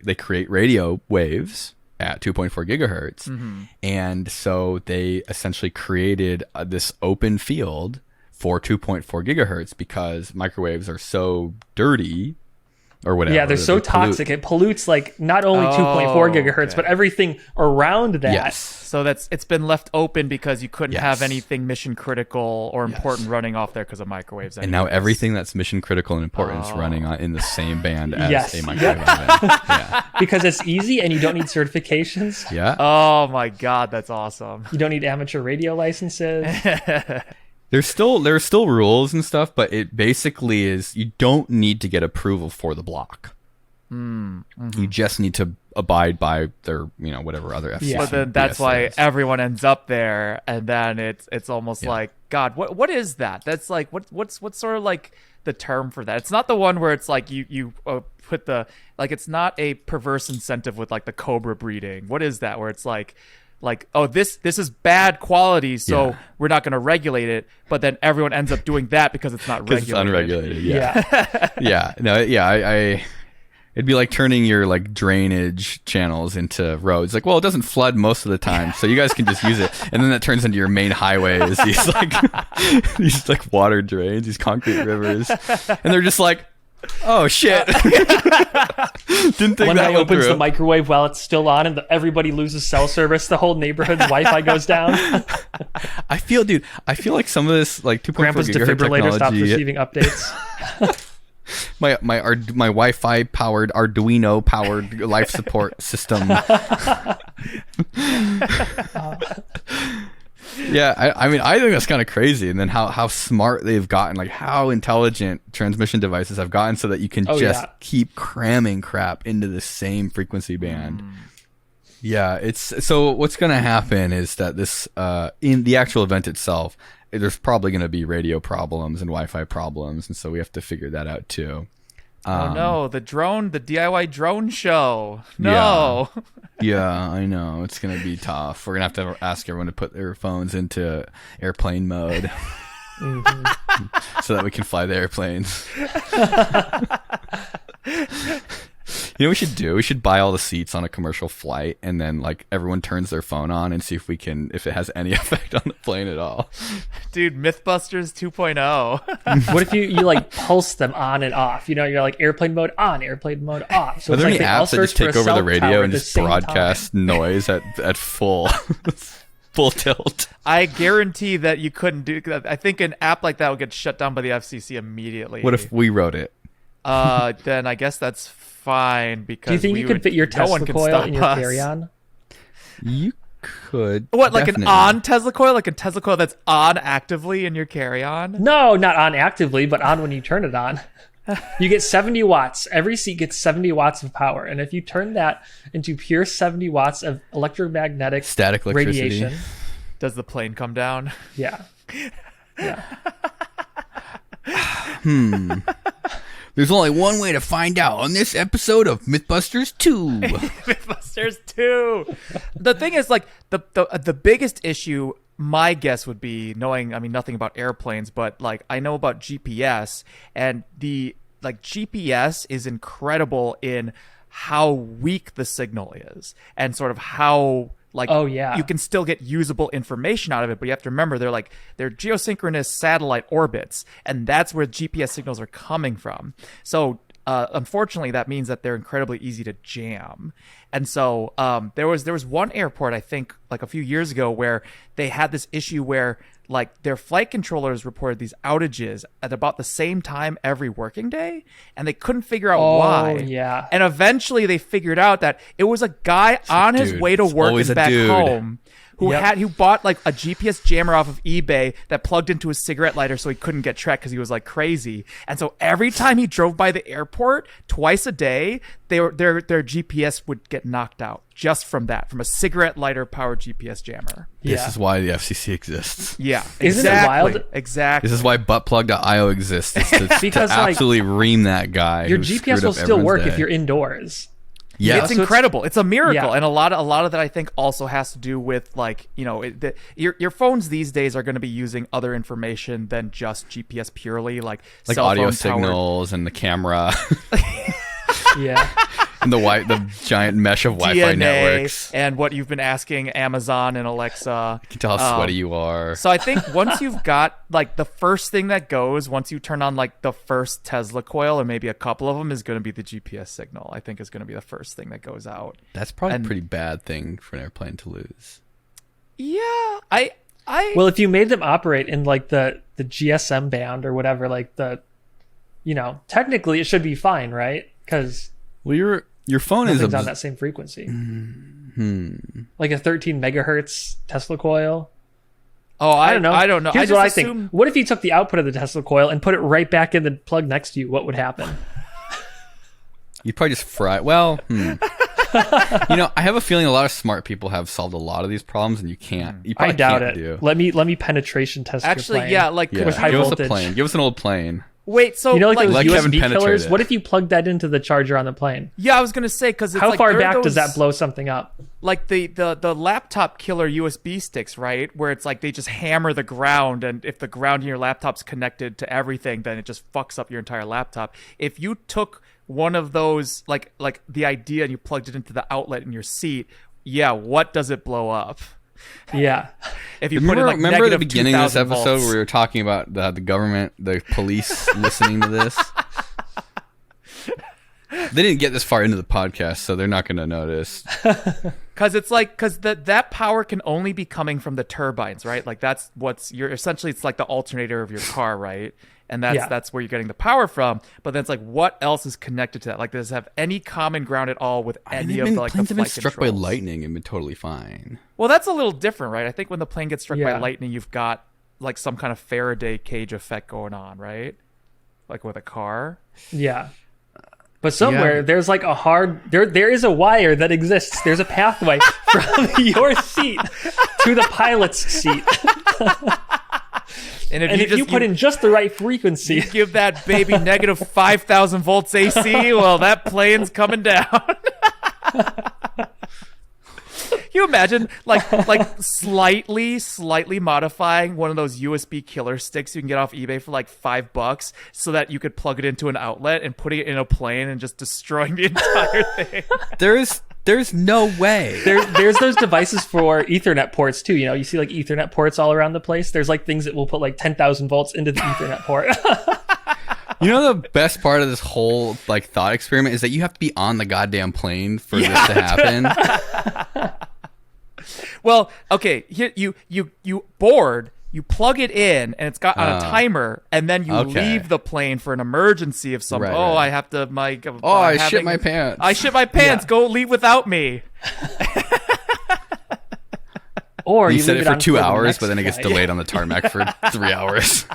they create radio waves at 2.4 gigahertz. And so they essentially created this open field for 2.4 gigahertz because microwaves are so dirty or whatever. Yeah, they're so they pollute. toxic. It pollutes like not only 2.4 gigahertz, okay. but everything around that. Yes. So it's been left open because you couldn't have Yes. anything mission critical or important running off there because of microwaves. And now anyways. everything that's mission critical and important is running in the same band as Yes. a microwave oven. Yeah. Because it's easy and you don't need certifications. Yeah. Oh my god, that's awesome. You don't need amateur radio licenses. There's still rules and stuff, but it basically is you don't need to get approval for the block. You just need to abide by their, whatever other FCC. Yeah. But then that's BS why is. everyone ends up there, and then it's almost like, God, what is that? That's like what's sort of like the term for that? It's not the one where it's like you put the, like, it's not a perverse incentive with like the cobra breeding. What is that? Where it's like, oh, this is bad quality, so Yeah. we're not going to regulate it. But then everyone ends up doing that because it's not Because regulated. it's unregulated. Yeah. Yeah. No. Yeah. I it'd be like turning your like drainage channels into roads. Like, well, it doesn't flood most of the time, so you guys can just use it. And then that turns into your main highways. These like water drains, these concrete rivers, and they're just like, oh shit. Didn't think One that guy went opens through. the microwave while it's still on, and everybody loses cell service. The whole neighborhood's Wi-Fi goes down. I feel like some of this like 2.4 Grandpa's gigahertz defibrillator stops technology. receiving updates. My Wi-Fi powered Arduino powered life support system. Yeah, I mean, I think that's kind of crazy. And then how smart they've gotten, like how intelligent transmission devices have gotten, so that you can just keep cramming crap into the same frequency band. Yeah, it's so what's going to happen is that this in the actual event itself, there's probably going to be radio problems and Wi-Fi problems, and so we have to figure that out too. Oh no, the DIY drone show. No. Yeah, I know. It's going to be tough. We're going to have to ask everyone to put their phones into airplane mode so that we can fly the airplanes. You know what we should do? We should buy all the seats on a commercial flight, and then like everyone turns their phone on and see if it has any effect on the plane at all. Dude, Mythbusters 2.0. What if you like pulse them on and off? You know, you're like airplane mode on, airplane mode off. So Are there it's any like they all apps that just search for take a over the cell radio tower and at the just same broadcast time? noise at full full tilt? I guarantee that you couldn't do that. I think an app like that would get shut down by the FCC immediately. What if we wrote it? Then I guess that's fine because Do you think you could fit your no one Tesla can coil stop in your us. carry-on? You could. What, like definitely. an on Tesla coil? Like a Tesla coil that's on actively in your carry-on? No, not on actively, but on when you turn it on. You get 70 watts. Every seat gets 70 watts of power. And if you turn that into pure 70 watts of electromagnetic Static electricity. radiation. Does the plane come down? Yeah. Yeah. There's only one way to find out on this episode of Mythbusters 2. Mythbusters 2. The thing is, like, the biggest issue, my guess would be knowing, I mean, nothing about airplanes, but like I know about GPS, and the like GPS is incredible in how weak the signal is and sort of how like Oh, yeah. you can still get usable information out of it, but you have to remember they're geosynchronous satellite orbits, and that's where GPS signals are coming from. So unfortunately, that means that they're incredibly easy to jam. And so there was one airport, I think, like a few years ago, where they had this issue where like their flight controllers reported these outages at about the same time every working day, and they couldn't figure out why. Yeah. And eventually they figured out that it was a guy on his dude. way to It's work always and a back dude. home who Yep. who bought like a GPS jammer off of eBay that plugged into his cigarette lighter so he couldn't get tracked because he was like crazy. And so every time he drove by the airport twice a day, their GPS would get knocked out just from a cigarette lighter powered GPS jammer. This Yeah. is why the FCC exists. Yeah, Isn't it exactly. wild? Exactly. This is why buttplug.io exists. Is to, Because, to like, absolutely ream that guy. Your who GPS screwed will up still everyone's work day. if you're indoors. Yeah. It's So incredible. It's a miracle, Yeah. and a lot of that I think also has to do with like your phones these days are going to be using other information than just GPS purely, like cell audio phone signals and the camera Yeah. and the giant mesh of Wi-Fi DNA, networks. and what you've been asking Amazon and Alexa. You can tell how sweaty you are. So I think once you've got like the first thing that goes, once you turn on like the first Tesla coil, or maybe a couple of them, is going to be the GPS signal. I think is going to be the first thing that goes out. That's probably and- a pretty bad thing for an airplane to lose. Yeah, I Well, if you made them operate in like the GSM band or whatever, like technically it should be fine, right? Because Well, your phone is nothing's on that same frequency. Like a 13 megahertz Tesla coil. I don't know. I don't know. Here's I what I just think. assume What if you took the output of the Tesla coil and put it right back in the plug next to you? What would happen? You'd probably just fry. Well, I have a feeling a lot of smart people have solved a lot of these problems, and you can't. You I probably doubt can't it. do. Let me penetration test actually, your plane. yeah, like Yeah. with high Give us a voltage. plane. Give us an old plane. wait, so You know, like Let those Kevin USB penetrate killers. it. What if you plug that into the charger on the plane? yeah, I was gonna say because How like, far there are back does those- that blow something up? Like the laptop killer USB sticks, right? Where it's like they just hammer the ground, and if the ground in your laptop's connected to everything, then it just fucks up your entire laptop. If you took one of those, like the idea, and you plugged it into the outlet in your seat, yeah, what does it blow up? Yeah. If you put it like Remember at the negative beginning of this 2,000 episode volts. where we were talking about the government, the police listening to this? They didn't get this far into the podcast, so they're not going to notice. Because that power can only be coming from the turbines, right? Like that's essentially it's like the alternator of your car, right? And that's where you're getting the power from. But then it's like, what else is connected to that? Like, does it have any common ground at all with any of the like the planes have been flight struck by controls? lightning and been totally fine. Well, that's a little different, right? I think when the plane gets struck by Yeah. lightning, you've got like some kind of Faraday cage effect going on, right? Like with a car. Yeah. But somewhere there's like a hard there is a wire that exists. There's a pathway from your seat to the pilot's seat. And if you put in just the right frequency, you give that baby negative 5,000 volts AC, well, that plane's coming down. Can you imagine like slightly modifying one of those USB killer sticks you can get off eBay for like $5 so that you could plug it into an outlet and putting it in a plane and just destroying the entire thing? There's no way. There's those devices for Ethernet ports too. You know, you see like Ethernet ports all around the place. There's like things that will put like 10,000 volts into the Ethernet port. You know, the best part of this whole like thought experiment is that you have to be on the goddamn plane for this to happen. Well, okay, here you board, you plug it in, and it's got on a timer, and then you leave the plane for an emergency if some. Right. I have to. I shit my pants. I shit my pants. Yeah. Go leave without me. Or you you set it for 2 hours, but then it flight. gets delayed on the tarmac for 3 hours.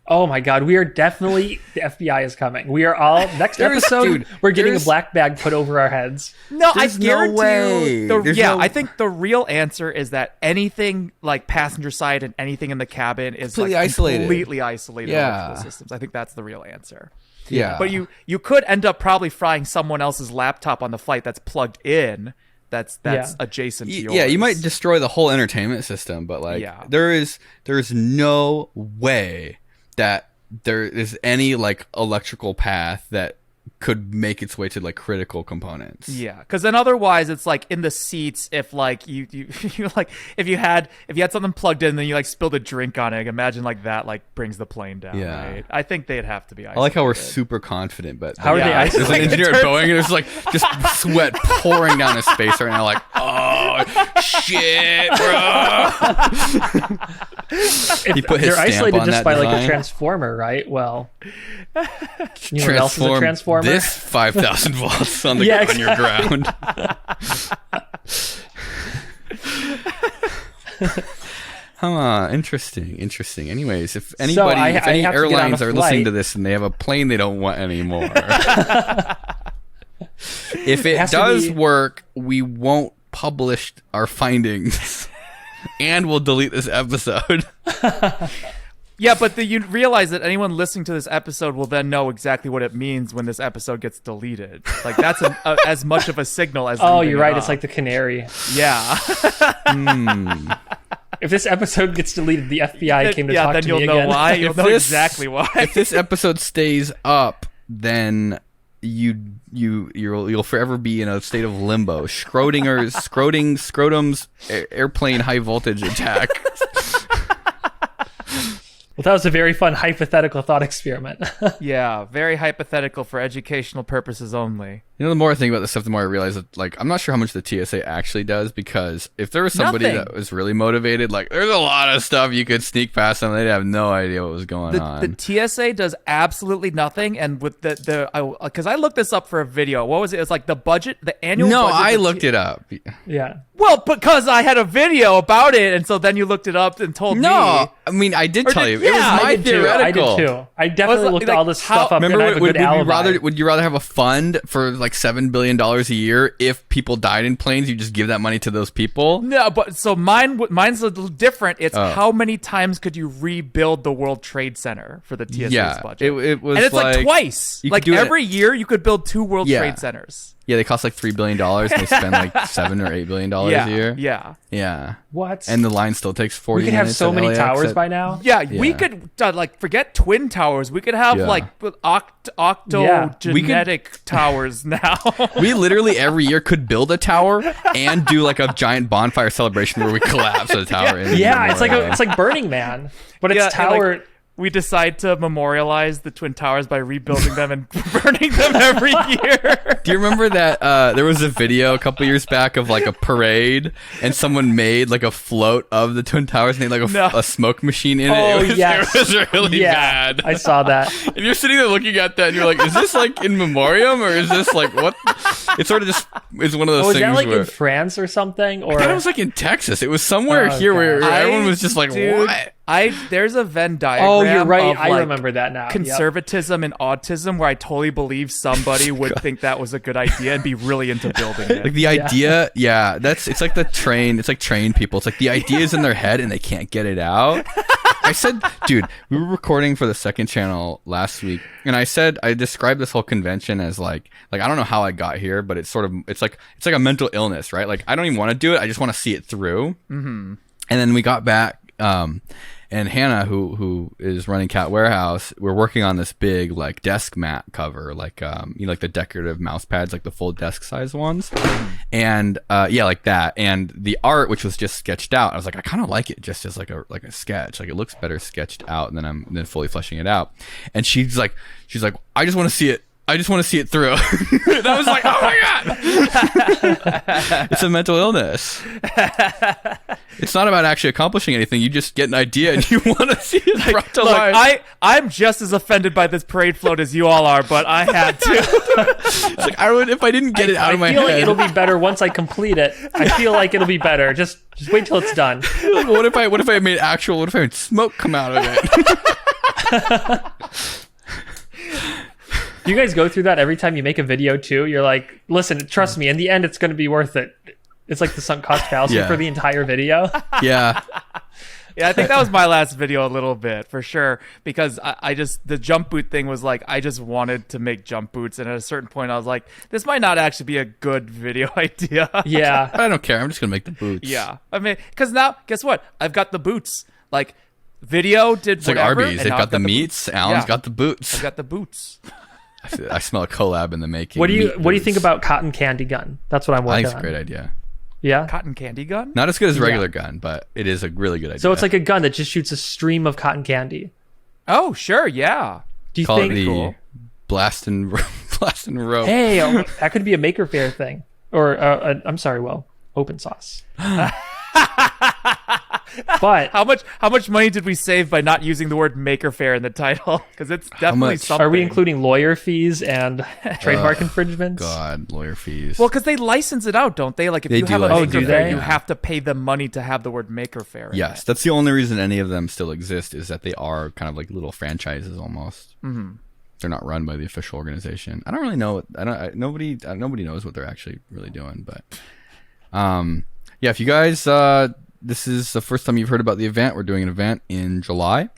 Oh my God, the FBI is coming. We are all, next episode, we're getting a black bag put over our heads. No, There's I guarantee you. I think the real answer is that anything like passenger side and anything in the cabin is completely isolated from the systems. I think that's the real answer. Yeah. But you could end up probably frying someone else's laptop on the flight that's plugged in. That's adjacent to yours. Yeah, you might destroy the whole entertainment system, but there is no way that there is any like electrical path that could make its way to like critical components. Yeah, because then otherwise it's like in the seats. If like you like if you had something plugged in, then you like spilled a drink on it. Imagine like that like brings the plane down. Yeah, right? I think they'd have to be isolated. I like how we're super confident, but how are they isolated? There's an engineer at Boeing, and there's like just sweat pouring down his face right now. Like, oh shit, bro. He put his they're stamp isolated on just that by design. like a transformer, right? Well, you know what else is a transformer? This 5,000 volts on your ground. Interesting. Anyways, if any airlines are listening to this and they have a plane they don't want anymore, if it does work, we won't publish our findings, and we'll delete this episode. Yeah, but you realize that anyone listening to this episode will then know exactly what it means when this episode gets deleted. Like that's as much of a signal as. Oh, you're right. It's like the canary. Yeah. If this episode gets deleted, the FBI came to talk to me again. Then you'll know why. You'll know exactly why. If this episode stays up, then you'll forever be in a state of limbo. Scrotum's airplane high voltage attack. Well, that was a very fun hypothetical thought experiment. Yeah, very hypothetical for educational purposes only. You know, the more I think about this stuff, the more I realize that, like, I'm not sure how much the TSA actually does, because if there was somebody that was really motivated, like, there's a lot of stuff you could sneak past them. They'd have no idea what was going on. The TSA does absolutely nothing, and with because I looked this up for a video. What was it? It's like the budget, the annual budget. No, I looked it up. Yeah. Well, because I had a video about it, and so then you looked it up and told me. No, I mean, I did tell you. It was my theoretical. I did too. I definitely looked all this stuff up, remember, and I have a good alibi. Would you rather have a fund for like $7 billion a year if people died in planes? You just give that money to those people? No, but so mine's a little different. It's how many times could you rebuild the World Trade Center for the TSA's budget? It was, and it's like twice. Like every year, you could build 2 World Trade Centers. Yeah, they cost like $3 billion, and they spend like $7 or $8 billion a year. Yeah. What? And the line still takes 40 minutes. We could have so many towers by now. Yeah, we could like forget twin towers. We could have like octogenetic towers now. We literally every year could build a tower and do like a giant bonfire celebration where we collapse a tower. Yeah, it's like Burning Man, but it's tower. We decide to memorialize the Twin Towers by rebuilding them and burning them every year. Do you remember that there was a video a couple years back of like a parade, and someone made like a float of the Twin Towers and they had like a smoke machine in it? It was really bad. I saw that. And you're sitting there looking at that and you're like, is this like in memoriam, or is this like what? It's sort of just, it's one of those things. Was that like in France or something? Or I thought it was like in Texas. It was somewhere here where everyone was just like, what? There's a Venn diagram. Oh, you're right. Of, I like, remember that now. Yep. Conservatism and autism, where I totally believe somebody would think that was a good idea and be really into building it. Like the idea, it's like the train. It's like train people. It's like the idea is in their head and they can't get it out. I said, dude, we were recording for the second channel last week, and I described this whole convention as like I don't know how I got here, but it's like a mental illness, right? Like I don't even want to do it. I just want to see it through. Mm-hmm. And then we got back, and Hannah, who is running Cat Warehouse, we're working on this big like desk mat cover, like like the decorative mouse pads, like the full desk size ones, and like that. And the art, which was just sketched out, I was like, I kind of like it just as like a sketch, like it looks better sketched out than fully fleshing it out. And she's like, I just want to see it. I just want to see it through. And I was like, oh my God. It's a mental illness. It's not about actually accomplishing anything. You just get an idea and you want to see it brought to life. I'm just as offended by this parade float as you all are, but I had to. It's like, if I didn't get it out of my head. I feel like it'll be better once I complete it. I feel like it'll be better. Just wait till it's done. What if I made smoke come out of it? Do you guys go through that every time you make a video too? You're like, listen, trust me, in the end, it's going to be worth it. It's like the sunk cost fallacy for the entire video. Yeah. Yeah, I think that was my last video a little bit, for sure. Because I just, the jump boot thing was like, I just wanted to make jump boots. And at a certain point, I was like, this might not actually be a good video idea. Yeah. I don't care. I'm just going to make the boots. Yeah. I mean, because now, guess what? I've got the boots. Like, video did it's whatever. Like Arby's. They've got the meats. Alan's got the boots. I've got the boots. I smell a collab in the making. What do you think about cotton candy gun? That's what I'm working on. I think it's a great idea. Yeah? Cotton candy gun? Not as good as regular gun, but it is a really good idea. So it's like a gun that just shoots a stream of cotton candy. Oh, sure, yeah. Do you Call think it the cool? blast and rope? Hey, that could be a Maker Faire thing. Or, open source. But how much money did we save by not using the word Maker Faire in the title? Because it's definitely something. Are we including lawyer fees and trademark infringements? God, lawyer fees. Well, because they license it out, don't they? Like if They you do have a license Maker it Faire, out, you yeah. have to pay them money to have the word Maker Faire. Yes, that's the only reason any of them still exist, is that they are kind of like little franchises almost. Mm-hmm. They're not run by the official organization. I don't really know. Nobody knows what they're actually really doing. But yeah, if you guys, this is the first time you've heard about the event. We're doing an event in July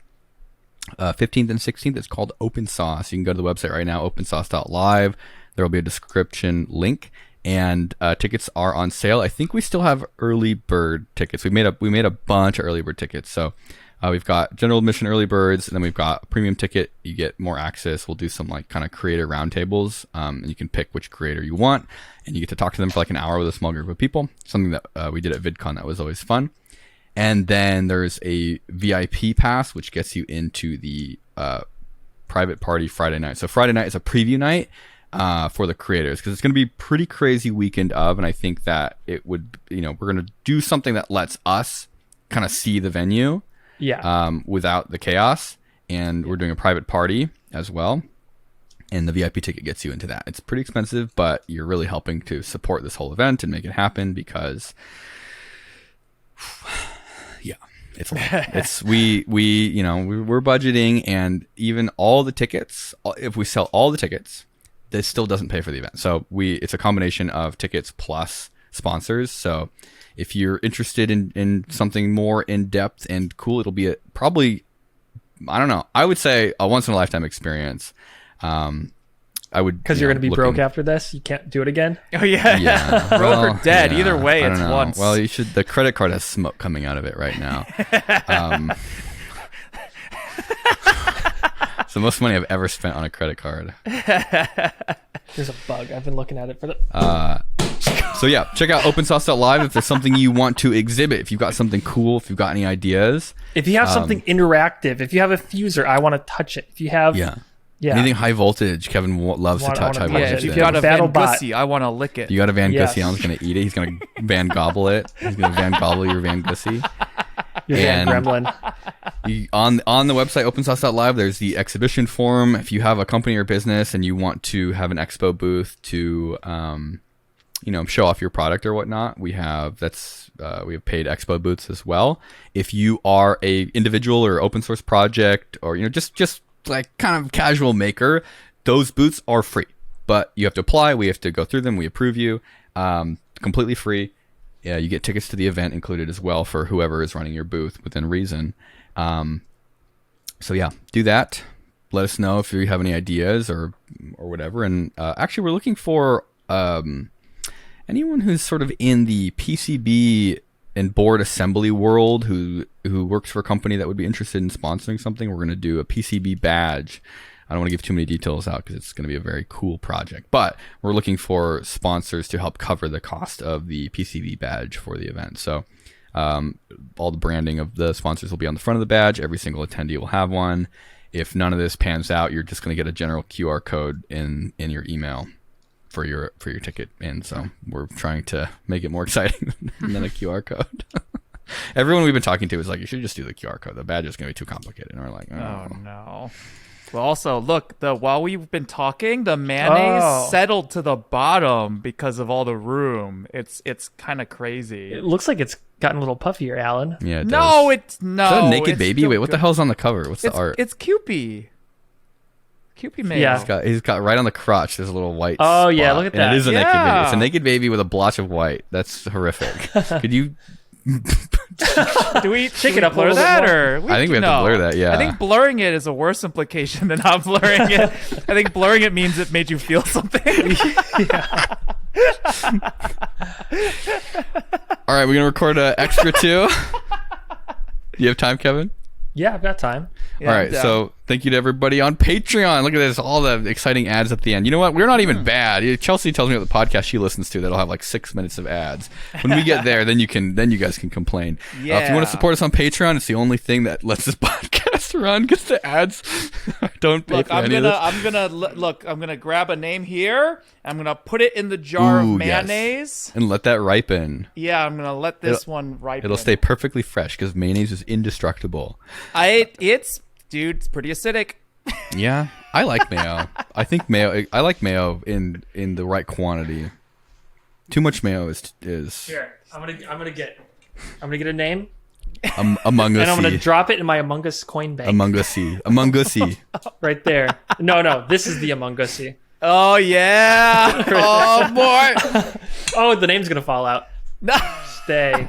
15th and 16th. It's called Open Sauce. You can go to the website right now, opensauce.live. There will be a description link, and tickets are on sale. I think we still have early bird tickets. We made a bunch of early bird tickets. So we've got general admission early birds, and then we've got a premium ticket. You get more access. We'll do some like kind of creator roundtables, and you can pick which creator you want, and you get to talk to them for like an hour with a small group of people. Something that we did at VidCon that was always fun. And then there's a VIP pass, which gets you into the private party Friday night. So Friday night is a preview night for the creators, because it's going to be pretty crazy weekend of, and I think that it would, we're going to do something that lets us kind of see the venue. Yeah. Without the chaos, and we're doing a private party as well, and the VIP ticket gets you into that. It's pretty expensive, but you're really helping to support this whole event and make it happen, because yeah, it's we're budgeting, and even all the tickets, if we sell all the tickets, this still doesn't pay for the event. So it's a combination of tickets plus sponsors. So if you're interested in something more in-depth and cool, it'll be probably, I don't know, I would say a once-in-a-lifetime experience. I would, because you're going to be broke after this. You can't do it again. Oh, yeah. Broke or dead. Yeah, either way, it's once. Well, the credit card has smoke coming out of it right now. It's the most money I've ever spent on a credit card. There's a bug. I've been looking at it for the... So yeah, check out opensauce.live if there's something you want to exhibit. If you've got something cool, if you've got any ideas. If you have something interactive, if you have a fuser, I want to touch it. If you have... Yeah. Anything high voltage, Kevin loves to touch high voltage. Yeah, if you've got a Van Gussie, I want to lick it. You got a Van Gussie, Alan's going to eat it. He's going to Van Gobble it. He's going to Van Gobble your Van Gussie. Your Van Gremlin. On the website, opensauce.live, there's the exhibition forum. If you have a company or business and you want to have an expo booth to show off your product or whatnot, we have paid expo booths as well. If you are a individual or open source project, or just like kind of casual maker, those booths are free, but you have to apply. We have to go through them. We approve you, completely free. Yeah, you get tickets to the event included as well for whoever is running your booth within reason. So yeah, do that. Let us know if you have any ideas or whatever. And actually, we're looking for anyone who's sort of in the PCB and board assembly world who works for a company that would be interested in sponsoring something. We're going to do a PCB badge. I don't want to give too many details out because it's going to be a very cool project. But we're looking for sponsors to help cover the cost of the PCB badge for the event. So all the branding of the sponsors will be on the front of the badge. Every single attendee will have one. If none of this pans out, you're just going to get a general QR code in your email for your ticket. And so we're trying to make it more exciting than a QR code. Everyone we've been talking to is like, you should just do the QR code. The badge is going to be too complicated. And we're like, oh no. Well, also, look, while we've been talking, the mayonnaise settled to the bottom because of all the room. It's kind of crazy. It looks like it's gotten a little puffier, Alan. Yeah, it no, does. it's no. Is that a naked baby? Wait, what the hell's on the cover? What's the art? It's Kewpie. Kewpie Mayo. Yeah. He's got right on the crotch. There's a little white. Oh spot, yeah, look at that. And it is a naked baby. It's a naked baby with a blotch of white. That's horrific. Could you? Do we Shake it up a blur little that, bit or I think we have to blur that. Yeah. I think blurring it is a worse implication than not blurring it. I think blurring it means it made you feel something. All right, we're gonna record an extra too. You have time, Kevin? Yeah, I've got time. Yeah, all right, so thank you to everybody on Patreon. Look at this, all the exciting ads at the end. You know what? We're not even bad. Chelsea tells me about the podcast she listens to that'll have like 6 minutes of ads. When we get there, then you guys can complain. Yeah. If you want to support us on Patreon, it's the only thing that lets this podcast run because the ads don't pay for any of this. I'm gonna grab a name here. I'm gonna put it in the jar of mayonnaise and let that ripen. Yeah, I'm gonna let this one ripen. It'll stay perfectly fresh because mayonnaise is indestructible. It's pretty acidic. Yeah, I like mayo. I like mayo in the right quantity. Too much mayo is Here, I'm gonna get a name. Among Us. And I'm gonna drop it in my Among Us coin bank. Among Us. Right there. No, this is the Among Us. Oh yeah. Oh boy. Oh, the name's gonna fall out. Stay.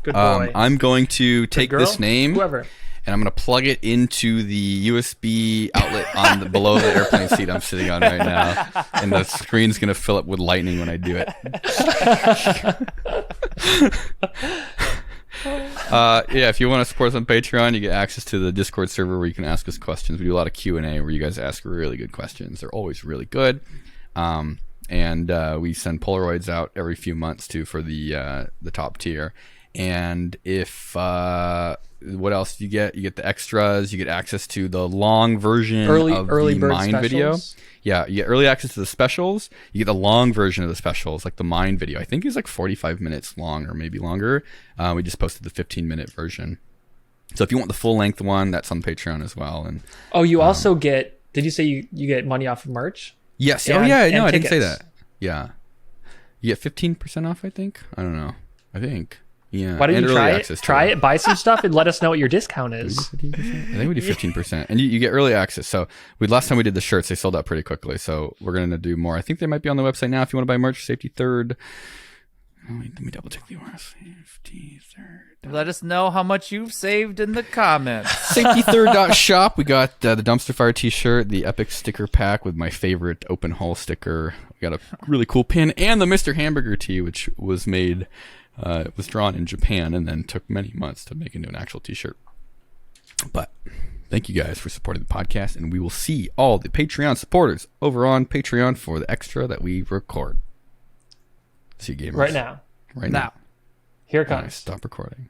Good boy. I'm going to take this name. Whoever. And I'm going to plug it into the USB outlet on below the airplane seat I'm sitting on right now. And the screen's going to fill up with lightning when I do it. If you want to support us on Patreon, you get access to the Discord server where you can ask us questions. We do a lot of Q&A where you guys ask really good questions. They're always really good. And we send Polaroids out every few months too for the top tier. And if what else do you get? You get the extras. You get access to the long version of the Mine video. Yeah, you get early access to the specials. You get the long version of the specials, like the Mine video. I think it's like 45 minutes long or maybe longer. We just posted the 15-minute version. So if you want the full-length one, that's on Patreon as well. And you also get. Did you say you get money off of merch? Yes. I didn't say that. Yeah. You get 15% off. I think. I don't know. I think. Yeah. Why don't you try it, buy some stuff, and let us know what your discount is. I think we do 15%. And you get early access. So last time we did the shirts, they sold out pretty quickly. So we're going to do more. I think they might be on the website now if you want to buy merch. Safety third. Let me double check the URL. Safety third. Let us know how much you've saved in the comments. Safetythird.shop. We got the Dumpster Fire t-shirt, the Epic sticker pack with my favorite open hull sticker. We got a really cool pin and the Mr. Hamburger tee, which was made... it was drawn in Japan and then took many months to make into an actual t-shirt. But thank you guys for supporting the podcast, and we will see all the Patreon supporters over on Patreon for the extra that we record. See you gamers. Right now. Right now. Here it comes. Stop recording.